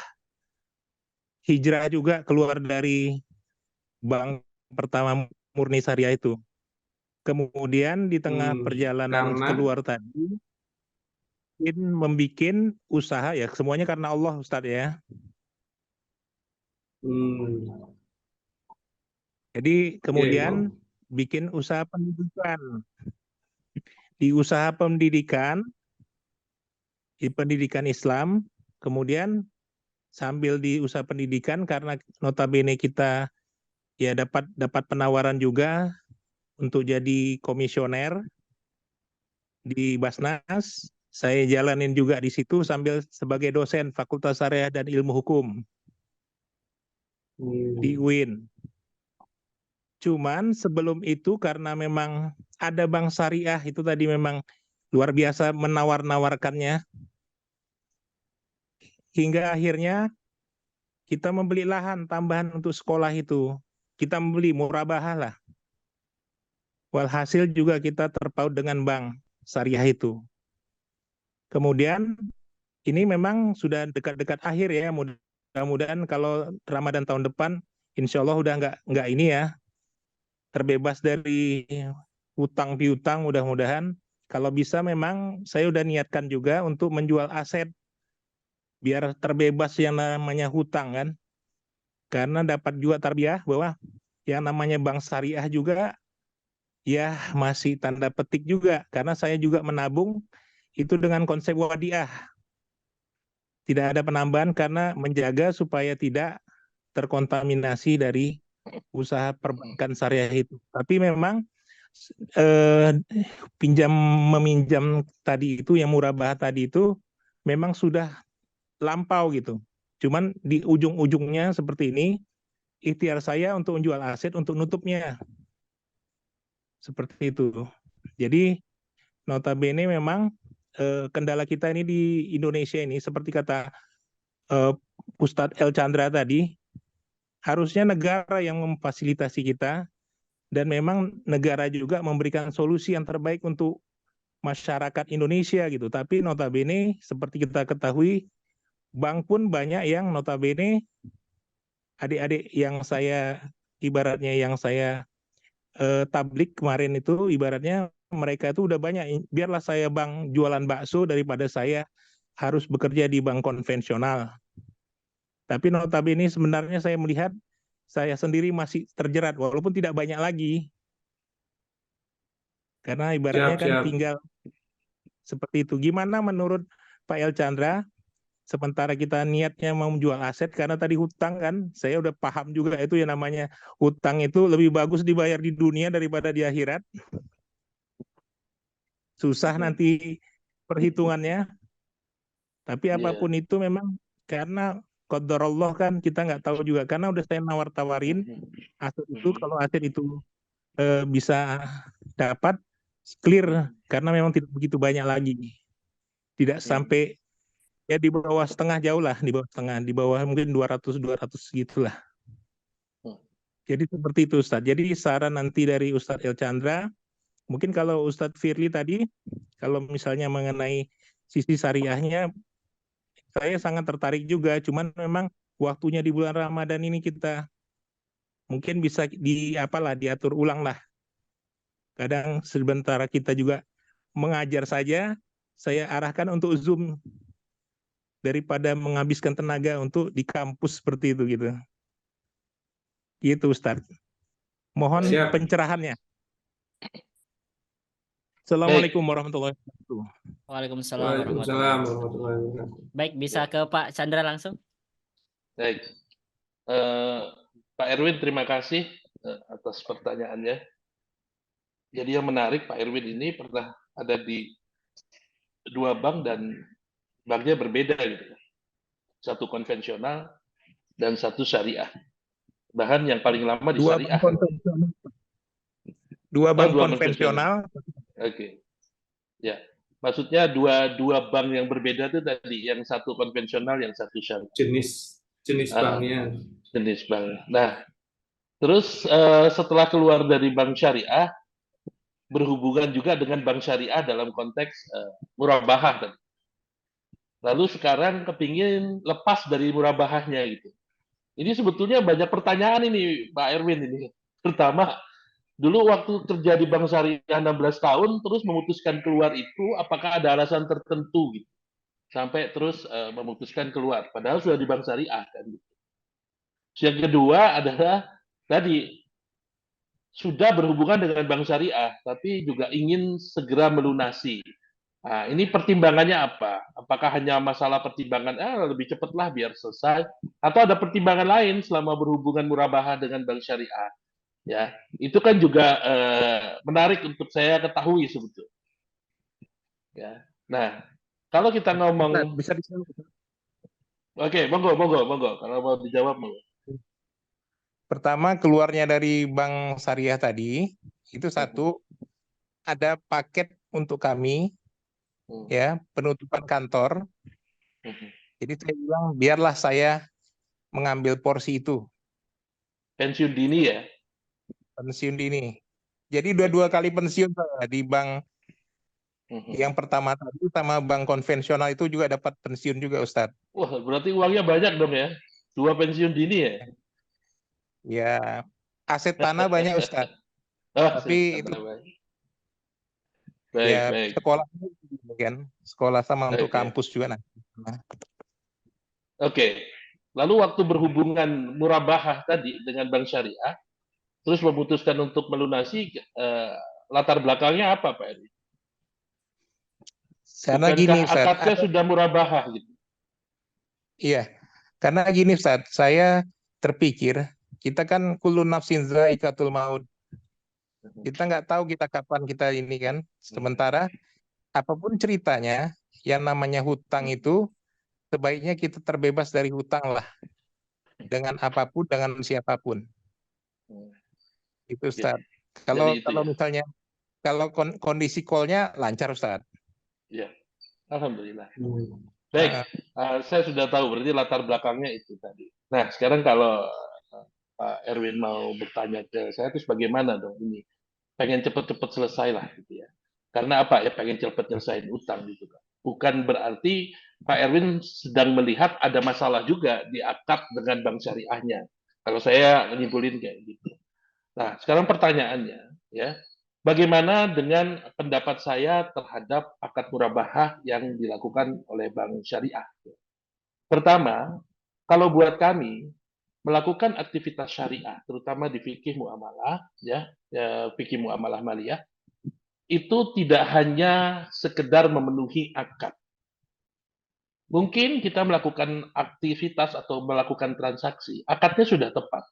hijrah juga keluar dari bank pertama murni syariah itu. Kemudian di tengah perjalanan Karena keluar tadi membuat usaha, ya semuanya karena Allah Ustadz ya. Jadi kemudian bikin usaha pendidikan. Di usaha pendidikan, di pendidikan Islam, kemudian sambil di usaha pendidikan karena notabene kita ya dapat penawaran juga untuk jadi komisioner di Basnas. Saya jalanin juga di situ sambil sebagai dosen Fakultas Syariah dan Ilmu Hukum di UIN. Cuman sebelum itu karena memang ada bank syariah itu tadi memang luar biasa menawar-nawarkannya, hingga akhirnya kita membeli lahan tambahan untuk sekolah itu. Kita membeli murabahah lah. Walhasil juga kita terpaut dengan bank syariah itu. Kemudian ini memang sudah dekat-dekat akhir ya, mudah-mudahan kalau Ramadan tahun depan insya Allah udah nggak ini ya, terbebas dari hutang piutang mudah-mudahan. Kalau bisa memang saya udah niatkan juga untuk menjual aset biar terbebas yang namanya hutang kan. Karena dapat juga tarbiyah bahwa yang namanya bank syariah juga ya masih tanda petik juga, karena saya juga menabung itu dengan konsep wadiah. Tidak ada penambahan karena menjaga supaya tidak terkontaminasi dari usaha perbankan syariah itu. Tapi memang pinjam meminjam tadi itu yang murabah tadi itu memang sudah lampau gitu. Cuman di ujung-ujungnya seperti ini, ikhtiar saya untuk menjual aset untuk nutupnya. Seperti itu. Jadi notabene memang kendala kita ini di Indonesia ini seperti kata Ustadz El Chandra tadi, harusnya negara yang memfasilitasi kita dan memang negara juga memberikan solusi yang terbaik untuk masyarakat Indonesia gitu. Tapi notabene seperti kita ketahui, bank pun banyak yang notabene adik-adik yang saya ibaratnya yang saya tablik kemarin itu ibaratnya mereka itu udah banyak, biarlah saya bang jualan bakso daripada saya harus bekerja di bank konvensional. Tapi notabene sebenarnya saya melihat saya sendiri masih terjerat walaupun tidak banyak lagi. Karena ibaratnya kan Siap. tinggal seperti itu. Gimana menurut Pak El Chandra? Sementara kita niatnya mau menjual aset karena tadi hutang kan, saya udah paham juga itu yang namanya hutang itu lebih bagus dibayar di dunia daripada di akhirat. Susah nanti perhitungannya. Tapi Iya. apapun itu memang karena qadarullah kan kita nggak tahu juga. Karena udah saya nawar-tawarin aset itu, kalau aset itu bisa dapat clear karena memang tidak begitu banyak lagi. Tidak sampai ya di bawah setengah jauh lah, di bawah setengah, di bawah mungkin 200 gitulah. Jadi seperti itu Ustadz. Jadi saran nanti dari Ustadz El Chandra, mungkin kalau Ustadz Firly tadi, kalau misalnya mengenai sisi syariahnya, saya sangat tertarik juga. Cuman memang waktunya di bulan Ramadan ini kita mungkin bisa diatur ulang lah. Kadang sebentar kita juga mengajar saja, saya arahkan untuk Zoom daripada menghabiskan tenaga untuk di kampus seperti itu gitu. Gitu Ustadz. Mohon Siap. pencerahannya. Assalamualaikum warahmatullahi wabarakatuh. Waalaikumsalam Waalaikumsalam warahmatullahi warahmatullahi wabarakatuh. Baik, bisa ke Pak Chandra langsung. Baik. Pak Erwin, terima kasih atas pertanyaannya. Jadi yang menarik, Pak Erwin ini pernah ada di 2 bank dan banknya berbeda gitu. Satu konvensional dan satu syariah. Bahkan yang paling lama di syariah. Dua bank dua konvensional. Oke. Ya. Maksudnya dua bank yang berbeda itu tadi, yang satu konvensional, yang satu syariah. Jenis banknya. Jenis bank. Nah, terus setelah keluar dari bank syariah, berhubungan juga dengan bank syariah dalam konteks murabahah tadi. Lalu sekarang kepingin lepas dari murabahahnya gitu. Ini sebetulnya banyak pertanyaan ini Pak Erwin ini. Pertama, dulu waktu kerja di bank syariah 16 tahun, terus memutuskan keluar itu, apakah ada alasan tertentu gitu? Sampai terus memutuskan keluar. Padahal sudah di bank syariah kan. Gitu. Yang kedua adalah tadi, sudah berhubungan dengan bank syariah, tapi juga ingin segera melunasi. Nah, ini pertimbangannya apa? Apakah hanya masalah pertimbangan, lebih cepatlah biar selesai, atau ada pertimbangan lain selama berhubungan murabahah dengan bank syariah? Ya, itu kan juga menarik untuk saya ketahui sebetulnya. Ya, nah kalau kita ngomong, Bisa oke, monggo, kalau mau dijawab monggo. Pertama, keluarnya dari bank syariah tadi itu satu, ada paket untuk kami ya, penutupan kantor. Jadi saya bilang biarlah saya mengambil porsi itu. Pensiun dini ya? Pensiun dini. Jadi dua kali pensiun saya di bank yang pertama tadi sama bank konvensional itu juga dapat pensiun juga Ustadz. Wah, berarti uangnya banyak dong ya? 2 pensiun dini ya? Ya, aset tanah banyak Ustadz. Tapi itu baik. sekolah kan, sekolah sama untuk Oke. kampus juga nanti. Oke. Lalu waktu berhubungan murabahah tadi dengan bank syariah, terus memutuskan untuk melunasi, latar belakangnya apa Pak Eri? Karena Bukankah gini Ustadz, akadnya sudah murabahah gitu? iya, karena gini Ustadz, saya terpikir kita kan kullu nafsin zaikatul maut. Kita nggak tahu kita kapan kita ini kan. Sementara apapun ceritanya, yang namanya hutang itu sebaiknya kita terbebas dari hutang lah. Dengan apapun, dengan siapapun. Itu Ustadz. Kalau misalnya kalau kondisi call-nya lancar Ustadz. Ya, alhamdulillah. Baik, saya sudah tahu berarti latar belakangnya itu tadi. Nah, sekarang kalau Pak Erwin mau bertanya ke saya, terus bagaimana dong ini? Pengen cepet-cepet selesai lah gitu ya. Karena apa ya, pengen cepet nyelesain utang gitu kan. Bukan berarti Pak Erwin sedang melihat ada masalah juga di akad dengan bank syariahnya. Kalau saya nyimpulin kayak gitu. Nah, sekarang pertanyaannya ya, Bagaimana dengan pendapat saya terhadap akad murabahah yang dilakukan oleh Bank Syariah? Pertama, kalau buat kami melakukan aktivitas syariah, terutama di fikih muamalah, fikih muamalah maliyah, itu tidak hanya sekedar memenuhi akad. Mungkin kita melakukan aktivitas atau melakukan transaksi, akadnya sudah tepat.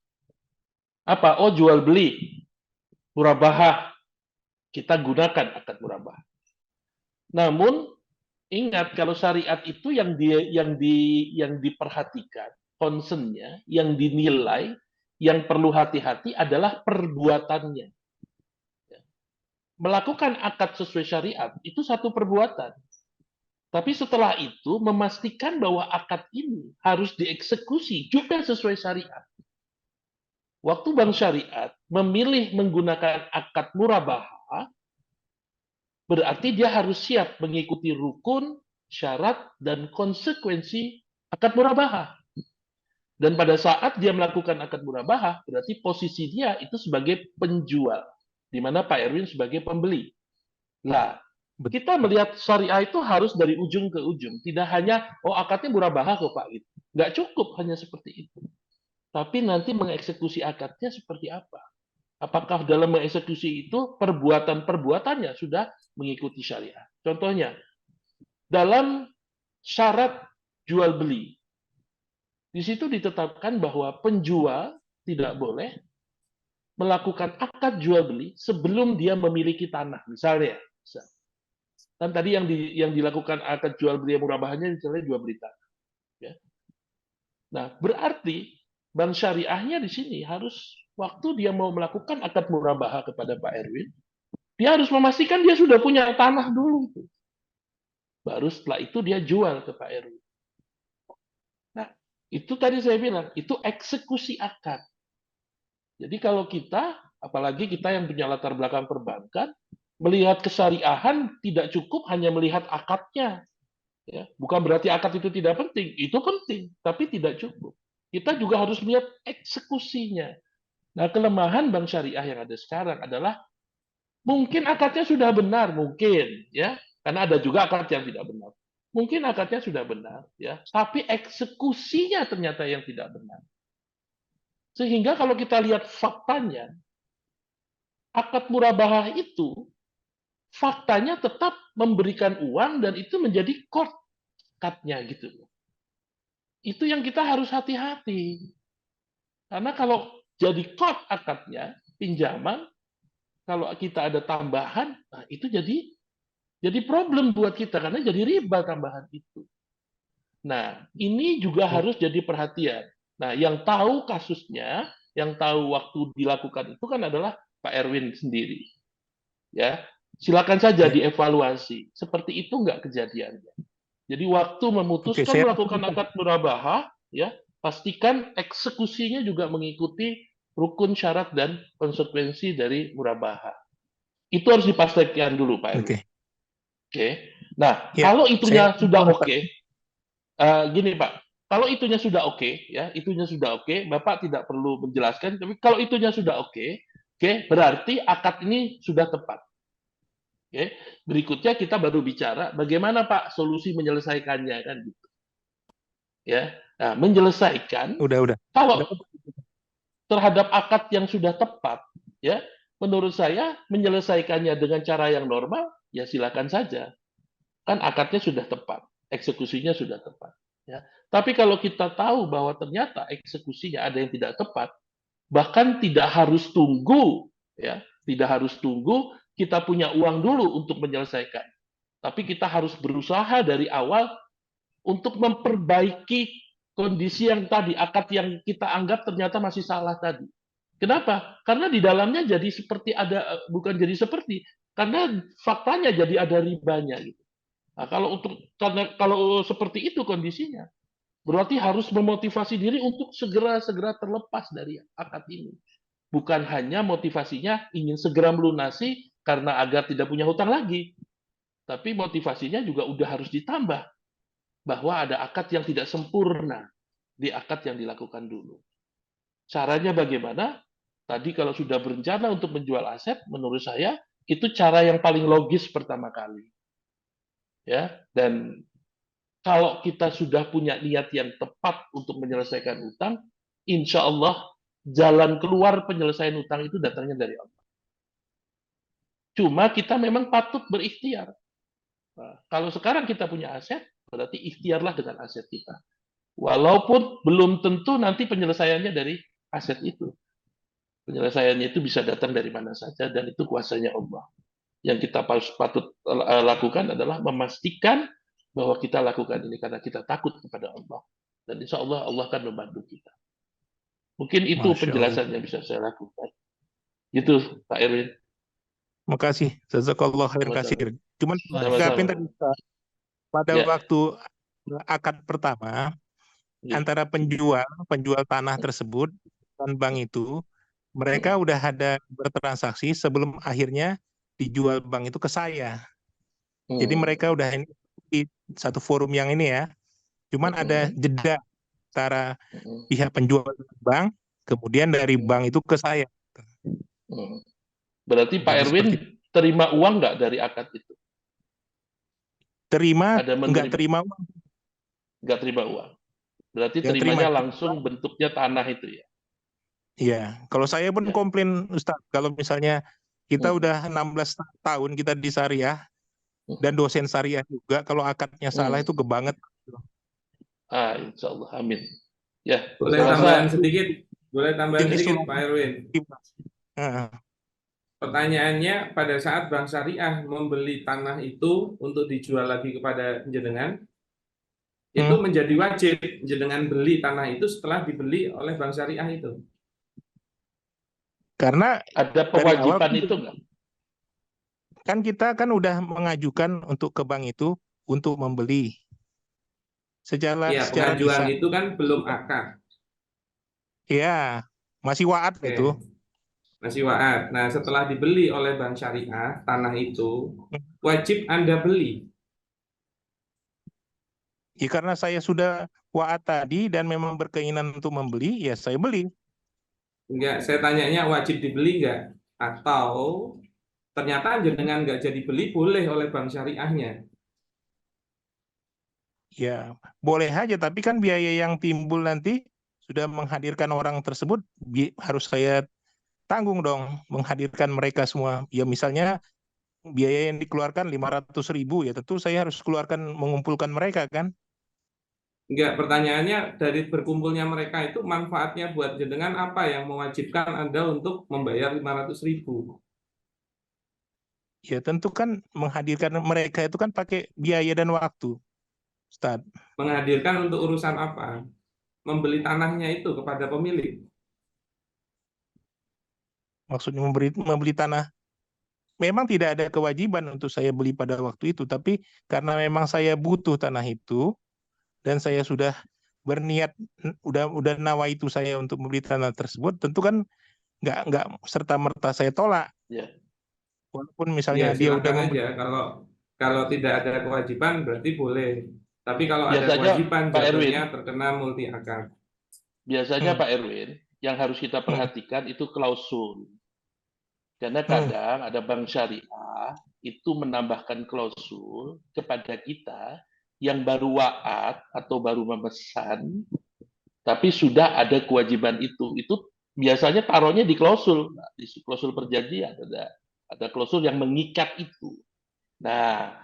Apa? Oh, jual beli, murabahah, kita gunakan akad murabahah. Namun ingat, kalau syariat itu yang diperhatikan, concernnya, yang dinilai, yang perlu hati-hati adalah perbuatannya. Melakukan akad sesuai syariat itu satu perbuatan. Tapi setelah itu memastikan bahwa akad ini harus dieksekusi juga sesuai syariat. Waktu bank syariat memilih menggunakan akad murabahah, berarti dia harus siap mengikuti rukun, syarat, dan konsekuensi akad murabahah. Dan pada saat dia melakukan akad murabahah, berarti posisi dia itu sebagai penjual, di mana Pak Erwin sebagai pembeli. Nah, kita melihat syariah itu harus dari ujung ke ujung, tidak hanya oh akadnya murabahah kok Pak, gitu. Nggak cukup hanya seperti itu. Tapi nanti mengeksekusi akadnya seperti apa? Apakah dalam mengeksekusi itu perbuatan-perbuatannya sudah mengikuti syariah? Contohnya, dalam syarat jual beli, di situ ditetapkan bahwa penjual tidak boleh melakukan akad jual beli sebelum dia memiliki tanah, misalnya. Kan tadi yang dilakukan akad jual beli murabahahnya misalnya jual beli tanah. Ya. Nah, berarti bank syariahnya di sini harus waktu dia mau melakukan akad murabahah kepada Pak Erwin, dia harus memastikan dia sudah punya tanah dulu. Baru setelah itu dia jual ke Pak Erwin. Nah, itu tadi saya bilang, itu eksekusi akad. Jadi kalau kita, apalagi kita yang punya latar belakang perbankan, melihat kesyariahan tidak cukup hanya melihat akadnya. Ya, bukan berarti akad itu tidak penting, itu penting, tapi tidak cukup. Kita juga harus melihat eksekusinya. Nah, kelemahan bank syariah yang ada sekarang adalah mungkin akadnya sudah benar, mungkin, ya, karena ada juga akad yang tidak benar. Mungkin akadnya sudah benar, ya, tapi eksekusinya ternyata yang tidak benar. Sehingga kalau kita lihat faktanya, akad murabahah itu faktanya tetap memberikan uang dan itu menjadi akadnya gitu. Itu yang kita harus hati-hati. Karena kalau jadi akadnya, pinjaman, kalau kita ada tambahan, nah itu jadi problem buat kita karena jadi riba tambahan itu. Nah, ini juga harus jadi perhatian. Nah, yang tahu kasusnya, yang tahu waktu dilakukan itu kan adalah Pak Erwin sendiri. Ya, silakan saja dievaluasi. Seperti itu nggak kejadiannya. Jadi waktu memutuskan melakukan akad murabahah, ya pastikan eksekusinya juga mengikuti rukun syarat dan konsekuensi dari murabahah. Itu harus dipastikan dulu, Pak Erwin. Oke. Nah, kalau itunya sudah oke, gini Pak, kalau itunya sudah oke, ya itunya sudah oke, Bapak tidak perlu menjelaskan. Tapi kalau itunya sudah oke, berarti akad ini sudah tepat. Oke, berikutnya kita baru bicara bagaimana Pak solusi menyelesaikannya kan gitu. Ya, nah, menyelesaikan. Kalau terhadap akad yang sudah tepat, ya, menurut saya menyelesaikannya dengan cara yang normal, ya silakan saja. Kan akadnya sudah tepat, eksekusinya sudah tepat. Ya. Tapi kalau kita tahu bahwa ternyata eksekusinya ada yang tidak tepat, bahkan tidak harus tunggu, ya, tidak harus tunggu kita punya uang dulu untuk menyelesaikan. Tapi kita harus berusaha dari awal untuk memperbaiki kondisi yang tadi, akad yang kita anggap ternyata masih salah tadi. Kenapa? Karena di dalamnya jadi seperti ada, bukan jadi seperti, karena faktanya jadi ada ribanya gitu. Nah, kalau seperti itu kondisinya, berarti harus memotivasi diri untuk segera terlepas dari akad ini. Bukan hanya motivasinya ingin segera melunasi karena agar tidak punya hutang lagi. Tapi motivasinya juga udah harus ditambah bahwa ada akad yang tidak sempurna di akad yang dilakukan dulu. Caranya bagaimana? Tadi kalau sudah berencana untuk menjual aset, menurut saya Itu cara yang paling logis pertama kali. Ya, dan kalau kita sudah punya niat yang tepat untuk menyelesaikan utang, insya Allah jalan keluar penyelesaian utang itu datangnya dari Allah. Cuma kita memang patut berikhtiar. Nah, kalau sekarang kita punya aset, berarti ikhtiarlah dengan aset kita. Walaupun belum tentu nanti penyelesaiannya dari aset itu. Penyelesaiannya itu bisa datang dari mana saja, dan itu kuasanya Allah. Yang kita patut lakukan adalah memastikan bahwa kita lakukan ini karena kita takut kepada Allah. Dan insya Allah, Allah akan membantu kita. Mungkin itu Masya Allah. penjelasan yang bisa saya lakukan. Gitu, Pak Erwin. Makasih. Jazakallah khairan Sama-sama. kasir. Cuman Sama-sama. menanggapi tadi Ustaz, pada Ya. waktu akad pertama Ya. antara penjual tanah tersebut dan bank itu, mereka udah ada bertransaksi sebelum akhirnya dijual bank itu ke saya. Jadi mereka udah ini di satu forum yang ini ya. Cuman ada jeda antara pihak penjual bank, kemudian dari bank itu ke saya. Berarti Pak Jadi Erwin terima uang nggak dari akad itu? terima, Ada enggak menerima? terima uang. Nggak terima uang. Berarti Nggak terimanya terima. langsung bentuknya tanah itu ya? Iya, kalau saya pun Ya. komplain Ustaz, kalau misalnya kita udah 16 tahun kita di syariah dan dosen syariah juga, kalau akadnya salah itu kebanget. Insya Allah, amin. Ya, Boleh saya rasa tambahan sedikit? Boleh tambahan Ini sedikit, surat- Pak Erwin? Heeh. Pertanyaannya, pada saat Bank Syariah membeli tanah itu untuk dijual lagi kepada jenengan, itu menjadi wajib jenengan beli tanah itu setelah dibeli oleh Bank Syariah itu. Karena ada dari awal kewajiban itu nggak? kan kita kan udah mengajukan untuk ke bank itu untuk membeli Ya, secara pengajuan lisan. itu kan belum akad. Ya, masih waat Oke. itu. Masih waat. Nah, setelah dibeli oleh Bank Syariah, tanah itu wajib Anda beli. Ya karena saya sudah waat tadi dan memang berkeinginan untuk membeli, ya saya beli. Enggak, saya tanyanya wajib dibeli enggak? Atau ternyata jenengan enggak jadi beli, boleh oleh Bank Syariahnya. Ya, boleh aja, tapi kan biaya yang timbul nanti sudah menghadirkan orang tersebut harus saya tanggung dong, menghadirkan mereka semua. Ya misalnya biaya yang dikeluarkan 500.000, ya tentu saya harus keluarkan mengumpulkan mereka kan. Enggak, pertanyaannya dari berkumpulnya mereka itu manfaatnya buat jenengan apa yang mewajibkan Anda untuk membayar 500.000? Ya tentu kan menghadirkan mereka itu kan pakai biaya dan waktu, Ustaz. Menghadirkan untuk urusan apa? Membeli tanahnya itu kepada pemilik. Maksudnya membeli tanah. Memang tidak ada kewajiban untuk saya beli pada waktu itu, tapi karena memang saya butuh tanah itu dan saya sudah berniat, udah nawaitu saya untuk membeli tanah tersebut, tentu kan nggak serta merta saya tolak. Ya. Walaupun misalnya Ya, dia udah silakan membeli. aja. Kalau tidak ada kewajiban berarti boleh. Tapi kalau ada Biasanya, kewajiban Pak Erwin, jatuhnya terkena multi akad. biasanya Pak Erwin, yang harus kita perhatikan itu klausul. Karena kadang ada bank syariah itu menambahkan klausul kepada kita yang baru waat atau baru memesan, tapi sudah ada kewajiban itu. Itu biasanya taruhnya di klausul. Nah, di klausul perjanjian ada klausul yang mengikat itu. Nah,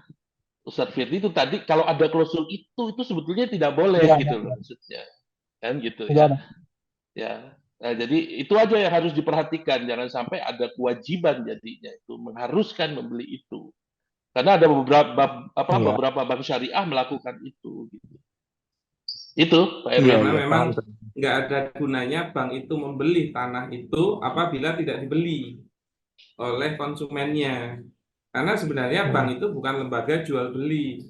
Ustadz Firdi itu tadi kalau ada klausul itu sebetulnya tidak boleh gitu loh maksudnya. Kan gitu ya. Ya. Nah, jadi itu aja yang harus diperhatikan, jangan sampai ada kewajiban jadinya itu mengharuskan membeli itu. Karena ada beberapa bank syariah melakukan itu gitu. Itu Pak Erwin. Karena memang nggak ada gunanya bank itu membeli tanah itu apabila tidak dibeli oleh konsumennya. Karena sebenarnya bank itu bukan lembaga jual beli.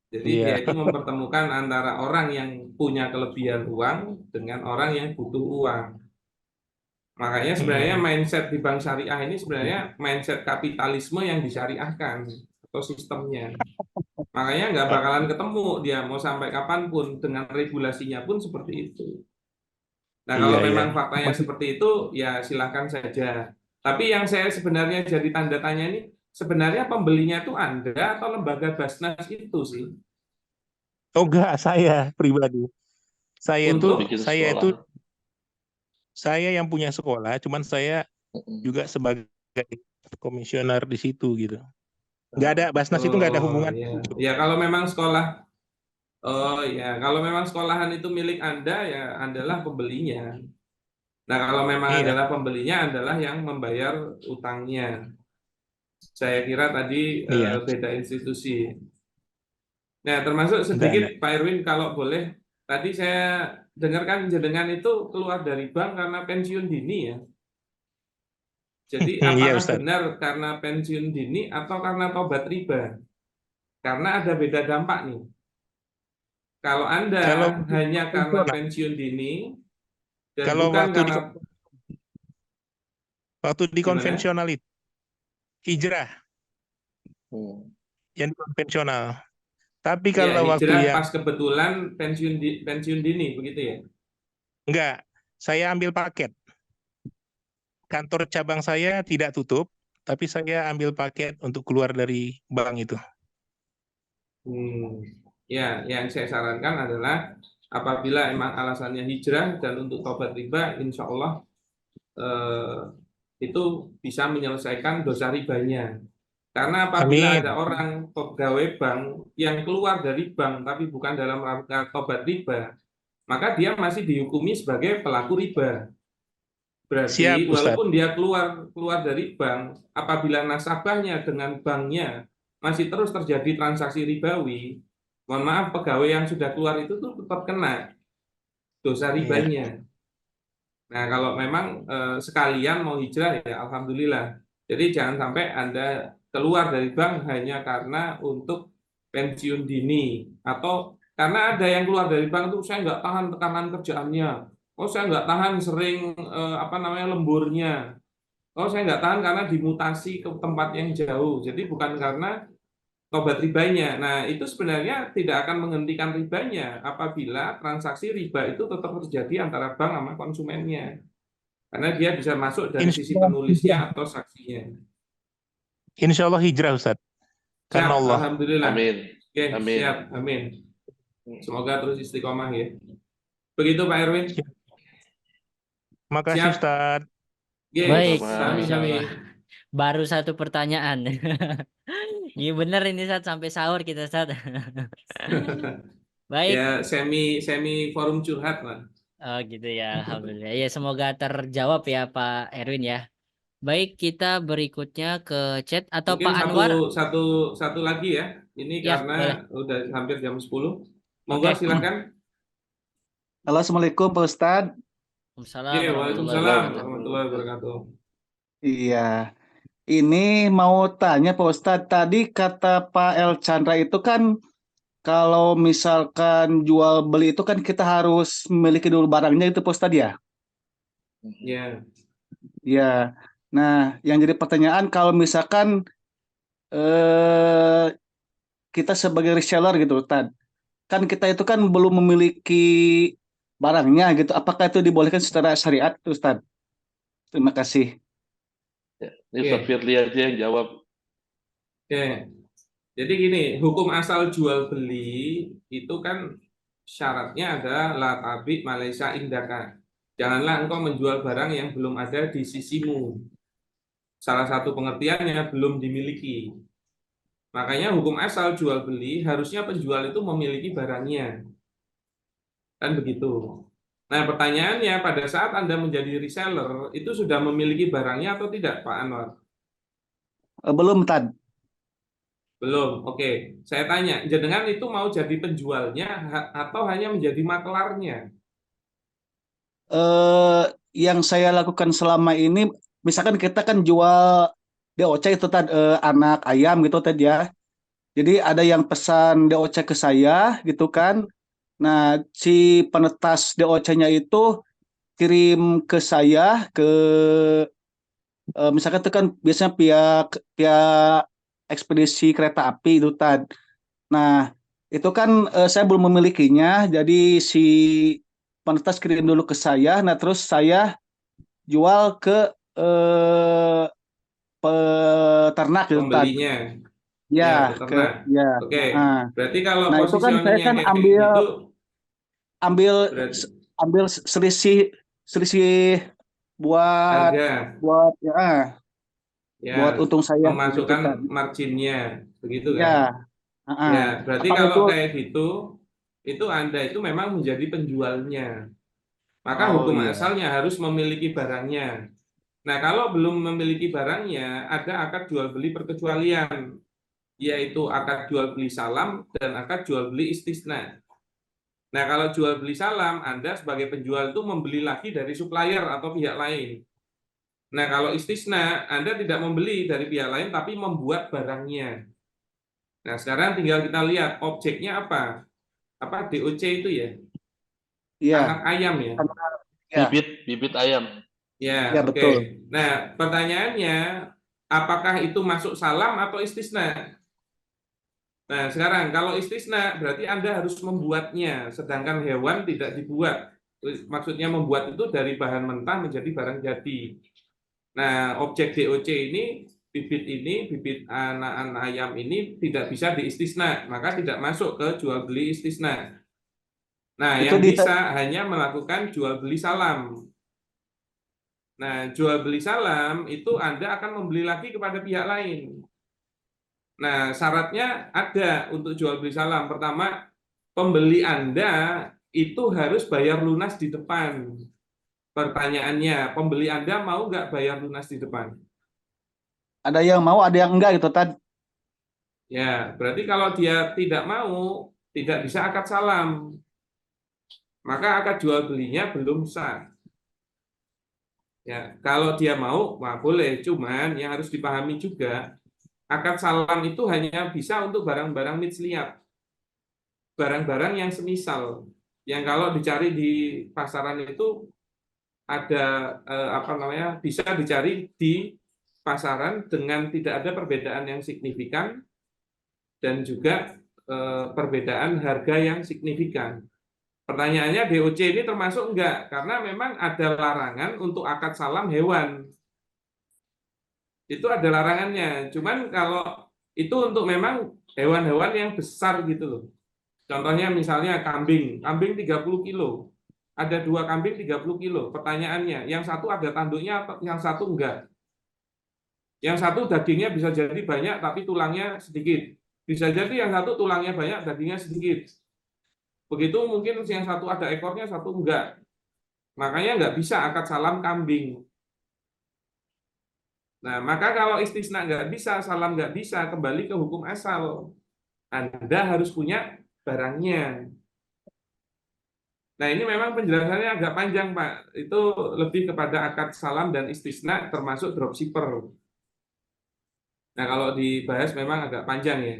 Jadi dia itu mempertemukan antara orang yang punya kelebihan uang dengan orang yang butuh uang. Makanya sebenarnya mindset di bank syariah ini sebenarnya mindset kapitalisme yang disyariahkan atau sistemnya. Makanya nggak bakalan ketemu dia mau sampai kapanpun dengan regulasinya pun seperti itu. Nah kalau memang faktanya seperti itu ya silakan saja. Tapi yang saya sebenarnya jadi tanda tanya ini, sebenarnya pembelinya itu Anda atau lembaga Basnas itu sih? Oh enggak, saya pribadi. Untuk bikin Saya sekolah. itu saya yang punya sekolah, cuman saya juga sebagai komisioner di situ gitu. Nggak ada, Basnas itu nggak ada oh hubungan. ya, ya kalau memang sekolah, oh ya kalau memang sekolahan itu milik Anda ya Andalah pembelinya. Nah kalau memang Iya, adalah pembelinya adalah yang membayar utangnya. Saya kira tadi iya, beda institusi. Nah termasuk enggak. sedikit Pak Irwin kalau boleh, tadi saya dengarkan jenengan itu keluar dari bank karena pensiun dini ya. Jadi Iya, apakah Ustaz. benar karena pensiun dini atau karena tobat riba? Karena ada beda dampak nih. Kalau Anda Kalau hanya karena konvensional, pensiun dini dan kalau bukan karena waktu di gimana? konvensional itu hijrah Hmm. yang di konvensional. Tapi Ya, kalau waktu hijrah yang pas kebetulan pensiun dini begitu ya. enggak, saya ambil paket. Kantor cabang saya tidak tutup, tapi saya ambil paket untuk keluar dari bank itu. Hmm. Ya, yang saya sarankan adalah apabila emang alasannya hijrah dan untuk tobat riba, insya Allah eh, itu bisa menyelesaikan dosa ribanya. Karena apabila ada Amin. orang pegawai bank yang keluar dari bank tapi bukan dalam rangka tobat riba, maka dia masih dihukumi sebagai pelaku riba. Siap, Berarti Ustadz. walaupun dia keluar keluar dari bank, apabila nasabahnya dengan banknya masih terus terjadi transaksi ribawi, mohon maaf pegawai yang sudah keluar itu tuh tetap kena dosa Iya. ribanya. Nah, kalau memang sekalian mau hijrah ya alhamdulillah. Jadi jangan sampai Anda keluar dari bank hanya karena untuk pensiun dini atau karena ada yang keluar dari bank itu saya nggak tahan tekanan kerjaannya. Oh, saya nggak tahan sering apa namanya lemburnya. Oh, saya nggak tahan karena dimutasi ke tempat yang jauh. Jadi bukan karena tobat ribanya. Nah, itu sebenarnya tidak akan menghentikan ribanya apabila transaksi riba itu tetap terjadi antara bank sama konsumennya. Karena dia bisa masuk dari Insya sisi Allah hijrah. penulisnya atau saksinya. Insya Allah hijrah, Ustadz. Siap, Karena Allah. alhamdulillah. Amin. Oke, Amin. siap, amin. Semoga terus istiqomah ya. Begitu Pak Erwin. Siap. Makasih, Siap. Ustadz. Oke, Baik, Sama-sama. Masya sami-sami. Allah. Baru satu pertanyaan. Ini bener ini saat sampai sahur kita saat. Baik. Ya, semi semi forum curhat lah. Oh gitu ya, alhamdulillah. Ya semoga terjawab ya Pak Erwin ya. Baik, kita berikutnya ke chat atau Mungkin Pak satu Anwar. satu satu lagi ya. Ini Ya, karena boleh. udah hampir jam 10. Monggo Oke. silakan. Halo, Assalamualaikum Pak Ustadz. Waalaikumsalam Oke, warahmatullahi Waalaikumsalam wabarakatuh. warahmatullahi wabarakatuh. Iya, ini mau tanya Pak Ustadz, tadi kata Pak El Chandra itu kan kalau misalkan jual beli itu kan kita harus memiliki dulu barangnya itu Pak Ustadz ya? Ya, Iya. Nah, yang jadi pertanyaan kalau misalkan eh, kita sebagai reseller gitu Ustadz, kan kita itu kan belum memiliki barangnya gitu, apakah itu dibolehkan secara syariat Ustadz? Terima kasih. Ya, ini Ustaz oke. Firly aja yang jawab. Oke. Jadi gini, hukum asal jual beli itu kan syaratnya adalah la tabi Malaysia indaka. Janganlah engkau menjual barang yang belum ada di sisimu. Salah satu pengertiannya belum dimiliki. Makanya hukum asal jual beli harusnya penjual itu memiliki barangnya. Kan begitu. Nah, pertanyaannya pada saat Anda menjadi reseller, itu sudah memiliki barangnya atau tidak, Pak Anwar? Belum Tad. Belum. Oke. Saya tanya, jenengan itu mau jadi penjualnya atau hanya menjadi maklarnya? Yang saya lakukan selama ini, misalkan kita kan jual DOC itu Tad, anak ayam gitu Tad ya. Jadi ada yang pesan DOC ke saya gitu kan. Nah, si penetas DOC-nya itu kirim ke saya misalkan itu kan biasanya pihak pihak ekspedisi kereta api itu Tad. Nah, itu kan saya belum memilikinya, jadi si penetas kirim dulu ke saya, nah terus saya jual ke eh, peternak gitu tadi. Pembelinya, Ya, ya ke peternak. ya. Oke, Nah, berarti kalau nah itu kan saya positioningnya kan kayak ambil gitu, ambil berarti ambil selisih selisih buat harga, buat ya ya buat untung saya gitu memasukkan kan. marginnya, begitu kan? Ya, Ya, berarti apa kalau itu? kayak gitu, itu Anda itu memang menjadi penjualnya. Maka Oh hukum iya. asalnya harus memiliki barangnya. Nah, kalau belum memiliki barangnya, ada akad jual beli perkecualian, yaitu akad jual beli salam dan akad jual beli istisna. Nah, kalau jual beli salam, Anda sebagai penjual itu membeli lagi dari supplier atau pihak lain. Nah, kalau istisna, Anda tidak membeli dari pihak lain, tapi membuat barangnya. Nah, sekarang tinggal kita lihat objeknya apa. Apa DOC itu ya? Anak Iya. ayam ya? Ya, Bibit ayam. Ya, ya oke. betul. Nah, pertanyaannya, apakah itu masuk salam atau istisna? Nah, sekarang kalau istisna berarti Anda harus membuatnya, sedangkan hewan tidak dibuat. Maksudnya membuat itu dari bahan mentah menjadi barang jadi. Nah, objek DOC ini, bibit anak ayam ini tidak bisa diistisna, maka tidak masuk ke jual beli istisna. Nah, Itu yang di bisa hanya melakukan jual beli salam. Nah, jual beli salam itu Anda akan membeli lagi kepada pihak lain. Nah, syaratnya ada untuk jual beli salam. Pertama, pembeli Anda itu harus bayar lunas di depan. Pertanyaannya, pembeli Anda mau nggak bayar lunas di depan? ada yang mau, ada yang enggak gitu tadi. Ya, berarti kalau dia tidak mau, tidak bisa akad salam. Maka akad jual belinya belum sah. Ya, kalau dia mau, wah boleh. Cuman yang harus dipahami juga, akad salam itu hanya bisa untuk barang-barang misliat, barang-barang yang semisal, yang kalau dicari di pasaran itu ada apa namanya, bisa dicari di pasaran dengan tidak ada perbedaan yang signifikan dan juga perbedaan harga yang signifikan. Pertanyaannya DOC ini termasuk enggak? Karena memang ada larangan untuk akad salam hewan. Itu ada larangannya. Cuman kalau itu untuk memang hewan-hewan yang besar gitu loh. Contohnya misalnya kambing, kambing 30 kilo. Ada 2 kambing 30 kilo. Pertanyaannya, yang satu ada tanduknya, yang satu enggak. Yang satu dagingnya bisa jadi banyak, tapi tulangnya sedikit. Bisa jadi yang satu tulangnya banyak, dagingnya sedikit. Begitu mungkin yang satu ada ekornya, satu enggak. Makanya enggak bisa akad salam kambing. Nah, maka kalau istisna enggak bisa, salam enggak bisa, kembali ke hukum asal. Anda harus punya barangnya. Nah, ini memang penjelasannya agak panjang, Pak. Itu lebih kepada akad salam dan istisna termasuk dropshipper. Nah, kalau dibahas memang agak panjang ya.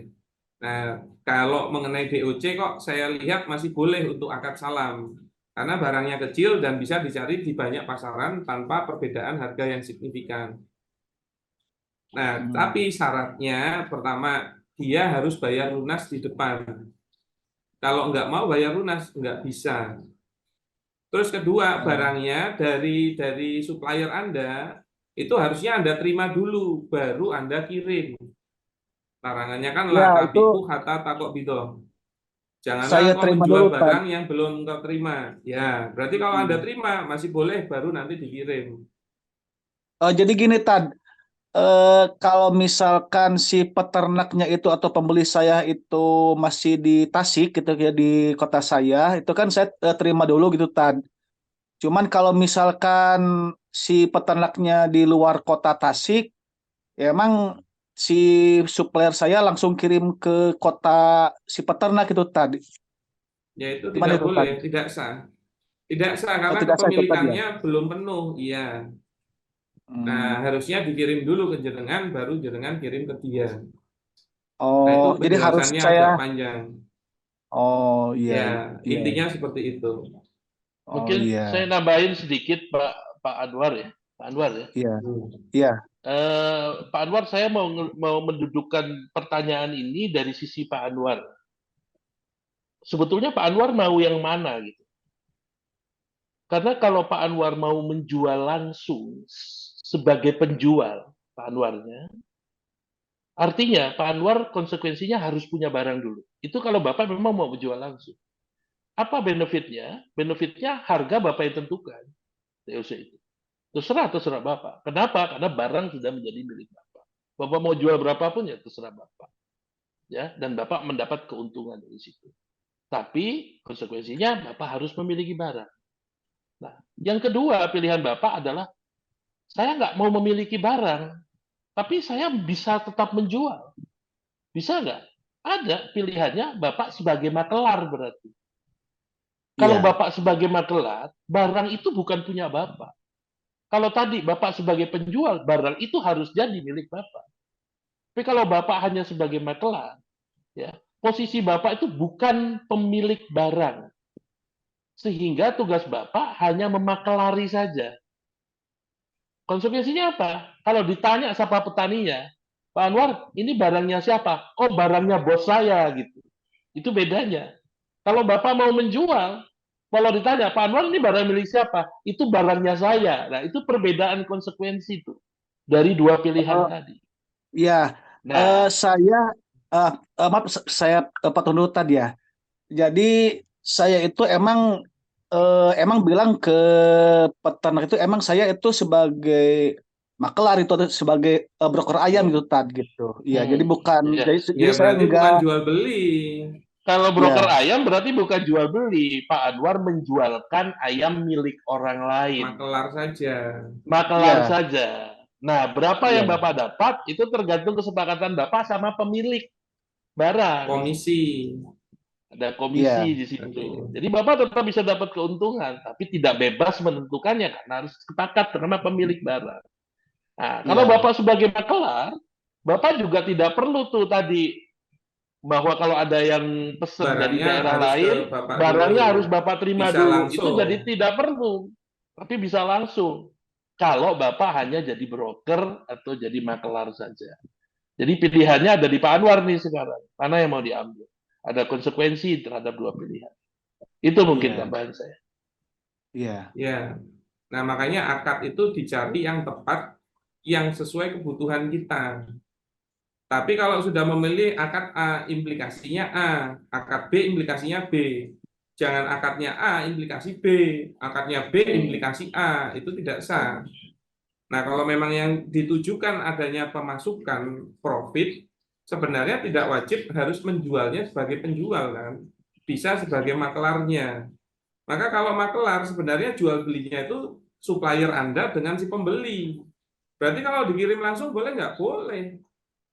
Nah, kalau mengenai DOC kok saya lihat masih boleh untuk akad salam. Karena barangnya kecil dan bisa dicari di banyak pasaran tanpa perbedaan harga yang signifikan. Nah, tapi syaratnya pertama, dia harus bayar lunas di depan. Kalau nggak mau bayar lunas, nggak bisa. Terus kedua, barangnya dari supplier Anda, itu harusnya Anda terima dulu, baru Anda kirim. Larangannya kan la Ya, itu tabiku hatta takok bidoh. Janganlah saya engkau terima menjual dulu Tad. barang yang belum engkau terima. Ya, berarti kalau Anda terima, masih boleh, baru nanti dikirim. Jadi gini Tad, kalau misalkan si peternaknya itu atau pembeli saya itu masih di Tasik gitu ya, di kota saya, itu kan saya terima dulu gitu Tad. Cuman kalau misalkan si peternaknya di luar kota Tasik, ya emang si supplier saya langsung kirim ke kota si peternak itu tadi. Ya itu Gimana tidak itu boleh, tadi? tidak sah. Tidak sah Oh, karena tidak saya itu tadi ya. kepemilikannya belum penuh. Iya. Nah, Hmm. harusnya dikirim dulu ke jenengan, baru jenengan kirim ke dia. Nah, itu Oh, jadi harus penjelasannya saya. agak panjang. Oh iya, Ya, iya. intinya seperti itu. Oh Mungkin iya, saya nambahin sedikit Pak Anwar ya. Pak Anwar ya. iya, Hmm. iya. Pak Anwar, saya mau mendudukkan pertanyaan ini dari sisi Pak Anwar. Sebetulnya Pak Anwar mau yang mana gitu? Karena kalau Pak Anwar mau menjual langsung sebagai penjual Pak Anwarnya, artinya Pak Anwar konsekuensinya harus punya barang dulu. Itu kalau Bapak memang mau menjual langsung. Apa benefitnya? Benefitnya harga Bapak yang tentukan TOC itu. Terserah Bapak. Kenapa? Karena barang sudah menjadi milik Bapak. Bapak mau jual berapapun ya terserah Bapak. Ya, dan Bapak mendapat keuntungan dari situ. Tapi konsekuensinya Bapak harus memiliki barang. Nah, yang kedua pilihan Bapak adalah saya nggak mau memiliki barang, tapi saya bisa tetap menjual. Bisa nggak? Ada pilihannya Bapak sebagai makelar berarti. Kalau Iya. Bapak sebagai makelar, barang itu bukan punya Bapak. Kalau tadi Bapak sebagai penjual, barang itu harus jadi milik Bapak. Tapi kalau Bapak hanya sebagai makelar, ya, posisi Bapak itu bukan pemilik barang. Sehingga tugas Bapak hanya memakelari saja. Konsekuensinya apa? Kalau ditanya siapa petaninya, Pak Anwar, ini barangnya siapa? Oh, barangnya bos saya gitu. Itu bedanya. Kalau Bapak mau menjual, kalau ditanya, Pak Anwar ini barang milik siapa? Itu barangnya saya. Nah, itu perbedaan konsekuensi itu dari dua pilihan Eh, tadi. ya, Nah, saya maaf saya potong dulu tadi ya. Jadi saya itu emang bilang ke peternak itu emang saya itu sebagai makelar itu atau sebagai broker ayam gitu tadi gitu. Iya, jadi bukan ya. Ya jadi saya berarti bukan enggak jual beli. Kalau broker ya ayam berarti bukan jual beli. Pak Anwar menjualkan ayam milik orang lain. Makelar saja. Makelar ya saja. Nah, berapa yang ya Bapak dapat itu tergantung kesepakatan Bapak sama pemilik barang. Komisi. Ada ya komisi di situ. Jadi Bapak tetap bisa dapat keuntungan, tapi tidak bebas menentukannya karena harus sepakat dengan pemilik barang. Nah, kalau ya Bapak sebagai makelar, Bapak juga tidak perlu tuh tadi bahwa kalau ada yang pesen dari Barangnya daerah harus ke lain, Bapak barangnya dulu. harus Bapak terima Bisa dulu. Itu jadi langsung. tidak perlu, tapi bisa langsung. Kalau Bapak hanya jadi broker atau jadi makelar saja. Jadi pilihannya ada di Pak Anwar nih sekarang. Mana yang mau diambil? Ada konsekuensi terhadap dua pilihan. Itu mungkin iya tambahan saya. iya Ya. Nah, makanya akad itu dicari yang tepat, yang sesuai kebutuhan kita. Tapi kalau sudah memilih akad A, implikasinya A, akad B, implikasinya B. Jangan akadnya A, implikasi B, akadnya B, implikasi A, itu tidak sah. Nah, kalau memang yang ditujukan adanya pemasukan profit, sebenarnya tidak wajib harus menjualnya sebagai penjual kan. Bisa sebagai makelarnya. Maka kalau makelar sebenarnya jual belinya itu supplier Anda dengan si pembeli. Berarti kalau dikirim langsung boleh nggak? Boleh.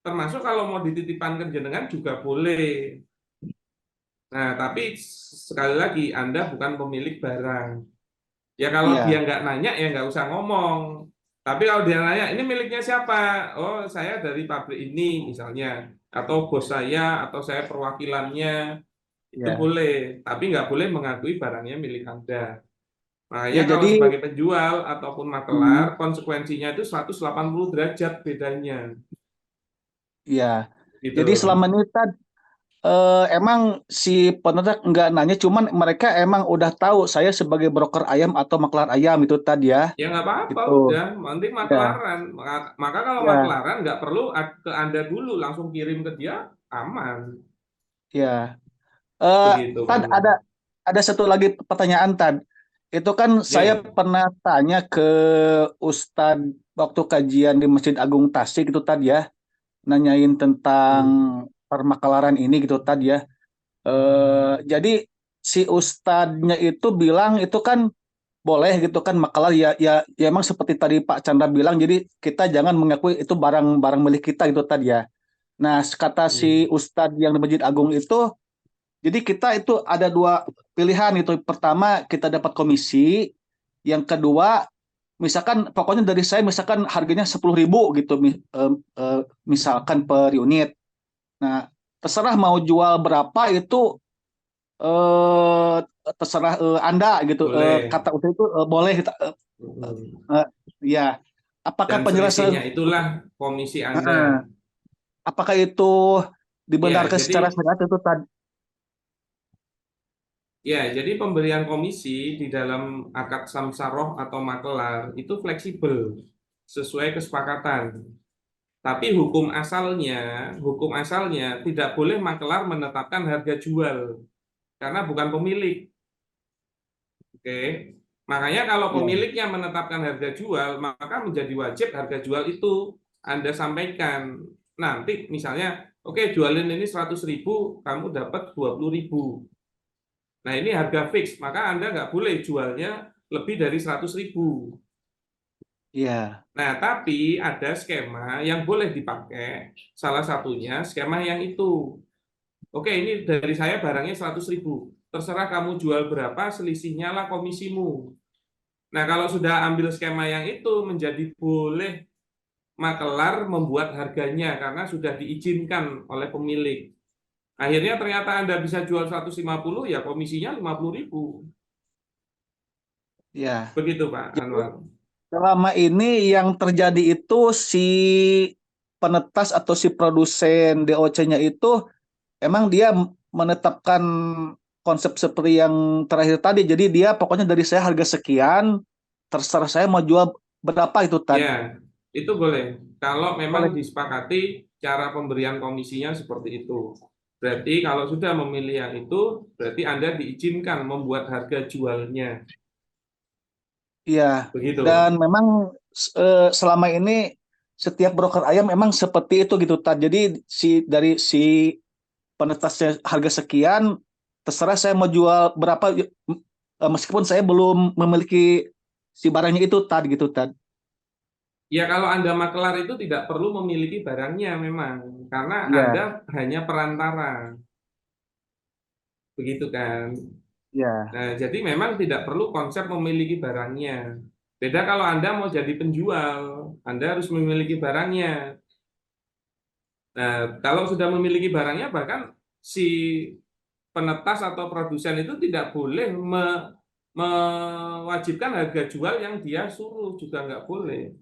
Termasuk kalau mau dititipkan ke jenengan juga boleh. Nah, tapi sekali lagi Anda bukan pemilik barang. Ya kalau dia iya nggak nanya ya nggak usah ngomong. Tapi kalau dia nanya, ini miliknya siapa? Oh, saya dari pabrik ini misalnya. Atau bos saya, atau saya perwakilannya. Itu iya boleh. Tapi nggak boleh mengakui barangnya milik Anda. ya Makanya kalau jadi sebagai penjual ataupun mm, makelar, konsekuensinya itu 180 derajat bedanya. ya Gitu. jadi selama ini emang si peternak nggak nanya, cuman mereka emang udah tahu saya sebagai broker ayam atau maklar ayam itu tadi ya. Ya nggak apa-apa, Gitu. udah. Penting Ya, makelaran. Maka kalau ya, makelaran nggak perlu ke Anda dulu, langsung kirim ke dia, aman. ya. Eh, Begitu, Pak Tad, Nur. ada satu lagi pertanyaan, Tad. Itu kan saya Ya. pernah tanya ke Ustadz waktu kajian di Masjid Agung Tasik itu tadi ya, nanyain tentang Hmm. permakelaran ini gitu tadi ya. Jadi si Ustadznya itu bilang itu kan boleh gitu kan makalah ya emang seperti tadi Pak Chandra bilang, jadi kita jangan mengakui itu barang-barang milik kita gitu tadi ya. Nah, kata si Hmm. Ustadz yang di Masjid Agung itu, jadi kita itu ada dua pilihan itu. Pertama, kita dapat komisi. Yang kedua, misalkan pokoknya dari saya misalkan harganya 10.000 gitu misalkan per unit. Nah, terserah mau jual berapa itu eh terserah Anda gitu. Boleh. Kata Ustadz itu boleh Hmm. eh, ya. Apakah Dan penjelasan selisihnya itulah komisi Anda. eh, apakah itu Ya, dibenarkan secara jadi syariat itu tadi? jadi pemberian komisi di dalam akad samsaroh atau makelar itu fleksibel. sesuai kesepakatan. Tapi hukum asalnya tidak boleh makelar menetapkan harga jual karena bukan pemilik. Oke. Makanya kalau Ya. pemiliknya menetapkan harga jual, maka menjadi wajib harga jual itu Anda sampaikan. Nanti misalnya, oke, jualin ini 100.000, kamu dapat 20.000. Nah, ini harga fix, maka Anda nggak boleh jualnya lebih dari 100.000. Iya. Nah, tapi ada skema yang boleh dipakai. Salah satunya skema yang itu. Oke, ini dari saya barangnya 100.000. Terserah kamu jual berapa, selisihnya lah komisimu. Nah, kalau sudah ambil skema yang itu, menjadi boleh makelar membuat harganya karena sudah diizinkan oleh pemilik. Akhirnya ternyata Anda bisa jual 150, ya komisinya 50.000. Ya. Begitu Pak Jadi Anwar. selama ini yang terjadi itu si penetas atau si produsen DOC-nya itu emang dia menetapkan konsep seperti yang terakhir tadi. Jadi dia pokoknya dari saya harga sekian, terserah saya mau jual berapa itu tadi. Ya, itu boleh. Kalau memang Boleh. disepakati cara pemberian komisinya seperti itu. Berarti kalau sudah memilih yang itu, berarti Anda diizinkan membuat harga jualnya. Iya. Begitu. Dan memang selama ini setiap broker ayam memang seperti itu gitu Tad. Jadi dari si penetasnya harga sekian, terserah saya mau jual berapa meskipun saya belum memiliki si barangnya itu Tad gitu Tad. Ya, kalau Anda makelar itu tidak perlu memiliki barangnya memang, karena Iya, Anda hanya perantara. Begitu kan? iya. Nah, jadi memang tidak perlu konsep memiliki barangnya. Beda kalau Anda mau jadi penjual, Anda harus memiliki barangnya. Nah, kalau sudah memiliki barangnya, bahkan si penetas atau produsen itu tidak boleh mewajibkan harga jual yang dia suruh, juga nggak boleh.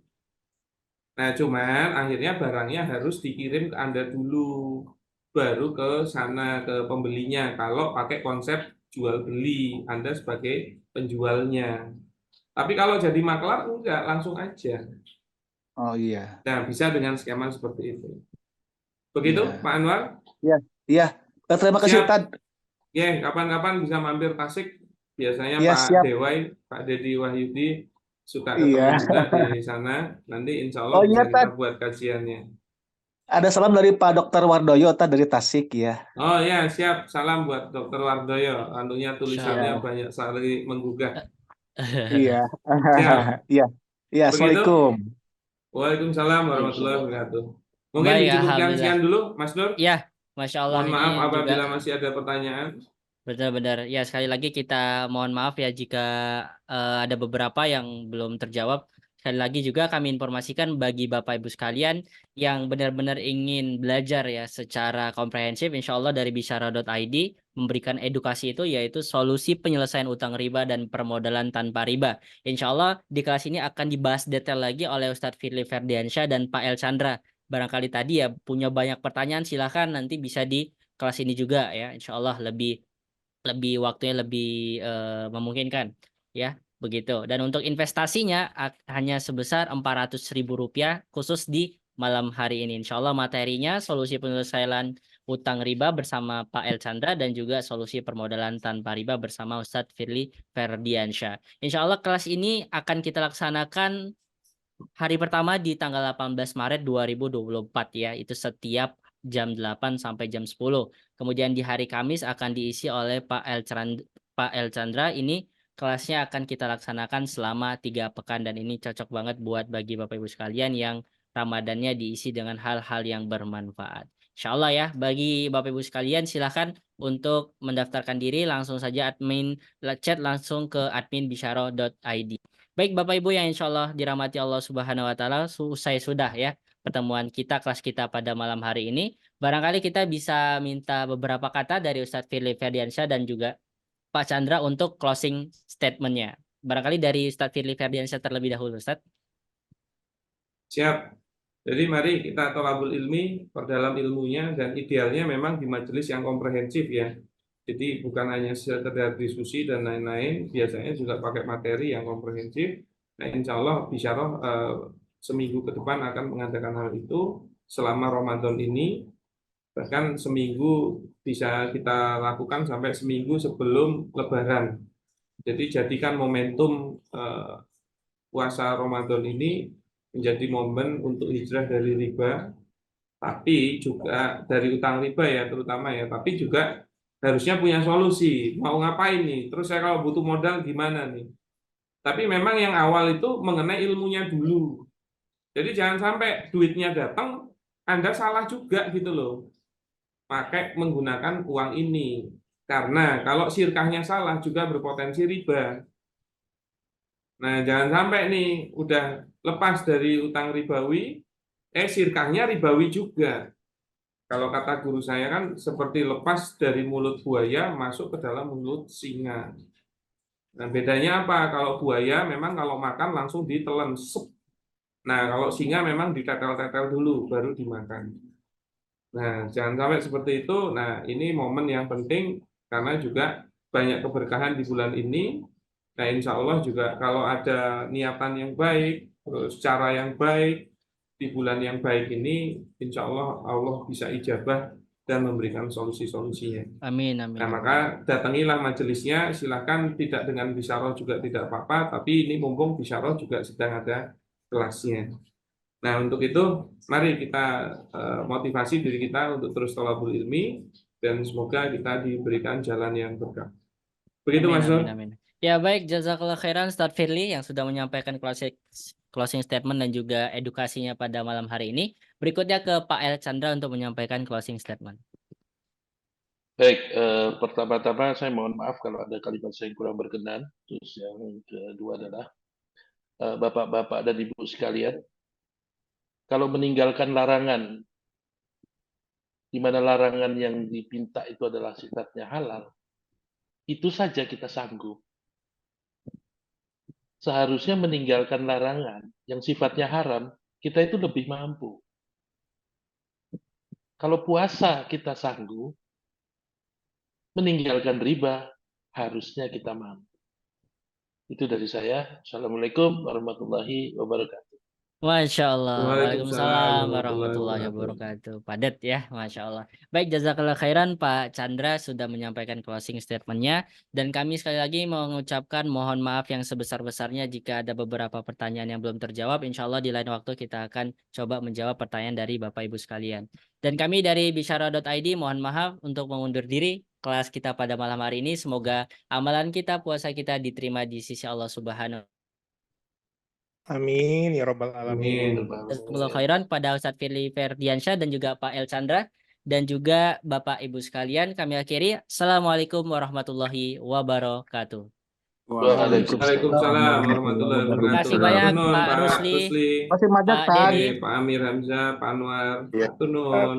Nah, cuman akhirnya barangnya harus dikirim ke Anda dulu, baru ke sana, ke pembelinya. Kalau pakai konsep jual beli, Anda sebagai penjualnya. Tapi kalau jadi maklar, enggak, langsung aja. Oh iya, Nah, bisa dengan skema seperti itu. Begitu, iya. Pak Anwar? Iya, iya. Terima kasih Siap. Tad. Ya, kapan-kapan bisa mampir Tasik. Biasanya Iya, Pak siap. Dewai, Pak Dedi Wahyudi suka ketemu Iya. juga di sana. Nanti insya Allah Oh bisa iya kita Tad. buat kajiannya. Ada salam dari Pak Dokter Wardoyo Tad dari Tasik ya. Oh ya, siap. Salam buat Dokter Wardoyo. Anunya tulisannya Insyaallah. banyak sekali menggugah. Iya. Siap. Iya. Iya, Begitu. Assalamualaikum. Waalaikumsalam Baik. warahmatullahi wabarakatuh. Mungkin Baik, dicukupkan alhamdulillah. sekian dulu, Mas Nur. Ya, Masya Allah Mohon ini maaf juga apabila masih ada pertanyaan. benar-benar. Ya, sekali lagi kita mohon maaf ya jika ada beberapa yang belum terjawab. Sekali lagi juga kami informasikan bagi Bapak Ibu sekalian yang benar-benar ingin belajar ya secara komprehensif, insya Allah dari bisyara.id memberikan edukasi itu yaitu solusi penyelesaian utang riba dan permodalan tanpa riba. Insya Allah di kelas ini akan dibahas detail lagi oleh Ustadz Firly Ferdiansyah dan Pak El Chandra. Barangkali tadi ya punya banyak pertanyaan, silahkan nanti bisa di kelas ini juga ya. Insya Allah lebih lebih waktunya lebih memungkinkan ya begitu. Dan untuk investasinya hanya sebesar Rp400.000 khusus di malam hari ini. Insya Allah materinya solusi penyelesaian utang riba bersama Pak El Chandra dan juga solusi permodalan tanpa riba bersama Ustadz Firly Ferdiansyah. Insya Allah kelas ini akan kita laksanakan hari pertama di tanggal 18 Maret 2024 ya, itu setiap jam 8 sampai jam 10. Kemudian di hari Kamis akan diisi oleh Pak El Chandra. Ini kelasnya akan kita laksanakan selama 3 pekan dan ini cocok banget buat bagi Bapak Ibu sekalian yang Ramadannya diisi dengan hal-hal yang bermanfaat. Insya Allah ya, bagi Bapak Ibu sekalian silahkan untuk mendaftarkan diri langsung saja chat langsung ke admin.bisyaro.id. Baik Bapak Ibu yang insya Allah dirahmati Allah Subhanahu Wa Taala, selesai sudah ya pertemuan kita, kelas kita pada malam hari ini. Barangkali kita bisa minta beberapa kata dari Ustadz Firly Ferdiansyah dan juga Pak Chandra untuk closing statement-nya. Barangkali dari Ustadz Firly Ferdiansyah terlebih dahulu, Ustadz. Siap. Jadi mari kita tolabul ilmi, perdalam ilmunya, dan idealnya memang di majelis yang komprehensif ya. Jadi bukan hanya sekedar diskusi dan lain-lain, biasanya juga pakai materi yang komprehensif. Nah, insya Allah bisyarah seminggu ke depan akan mengadakan hal itu selama Ramadan ini, bahkan seminggu bisa kita lakukan sampai seminggu sebelum Lebaran. Jadi jadikan momentum puasa Ramadan ini menjadi momen untuk hijrah dari riba, tapi juga dari utang riba ya terutama ya, tapi juga harusnya punya solusi. Mau ngapain nih? Terus saya kalau butuh modal gimana nih? Tapi memang yang awal itu mengenai ilmunya dulu. Jadi jangan sampai duitnya datang, Anda salah juga gitu loh. Pakai menggunakan uang ini. Karena kalau sirkahnya salah juga berpotensi riba. Nah, jangan sampai nih udah lepas dari utang ribawi, sirkahnya ribawi juga. Kalau kata guru saya kan seperti lepas dari mulut buaya masuk ke dalam mulut singa. Nah, bedanya apa? Kalau buaya memang kalau makan langsung ditelan. Sep. Nah, kalau singa memang ditetel-tetel dulu baru dimakan. Nah, jangan sampai seperti itu. Nah, ini momen yang penting karena juga banyak keberkahan di bulan ini. Nah, insya Allah juga kalau ada niatan yang baik, terus cara yang baik di bulan yang baik ini, insya Allah Allah bisa ijabah dan memberikan solusi-solusinya. Amin, amin, Nah, amin. maka datangilah majelisnya, silakan tidak dengan bisyarah juga tidak apa-apa, tapi ini mumpung bisyarah juga sedang ada kelasnya. Nah, untuk itu, mari kita motivasi diri kita untuk terus thalabul ilmi, dan semoga kita diberikan jalan yang berkah. Begitu, Amin, Mas Nur. amin, amin. Ya baik, jazakallah khairan Ustadz Firly yang sudah menyampaikan closing statement dan juga edukasinya pada malam hari ini. Berikutnya ke Pak El Chandra untuk menyampaikan closing statement. Baik, pertama-tama saya mohon maaf kalau ada kalimat saya yang kurang berkenan. Terus yang kedua adalah Bapak-bapak dan Ibu sekalian, kalau meninggalkan larangan, di mana larangan yang dipinta itu adalah sifatnya halal, itu saja kita sanggup. Seharusnya meninggalkan larangan yang sifatnya haram, kita itu lebih mampu. Kalau puasa kita sanggup, meninggalkan riba harusnya kita mampu. Itu dari saya. Assalamualaikum warahmatullahi wabarakatuh. Masya Allah, Waalaikumsalam Waalaikumsalam warahmatullahi warahmatullahi wabarakatuh. wabarakatuh. Padat ya, Masya Allah. Baik, jazakallah khairan Pak Chandra sudah menyampaikan closing statement-nya. Dan kami sekali lagi mengucapkan mohon maaf yang sebesar-besarnya jika ada beberapa pertanyaan yang belum terjawab. Insya Allah di lain waktu kita akan coba menjawab pertanyaan dari Bapak Ibu sekalian. Dan kami dari bisyara.id mohon maaf untuk mengundur diri kelas kita pada malam hari ini. Semoga amalan kita, puasa kita diterima di sisi Allah Subhanahu. Amin ya rabbal alamin. Jazakumullah khairan pada Ustadz Firly Ferdiansyah dan juga Pak El Chandra dan juga Bapak Ibu sekalian, kami akhiri. Assalamualaikum warahmatullahi wabarakatuh. Waalaikumsalam warahmatullahi Terima wabarakatuh. kasih banyak Tunun, Pak Pak Rusli, Rusli, Masih macet Pak kan? Dedi. Pak Amir Hamzah, Pak Anwar, Iya. Tunun.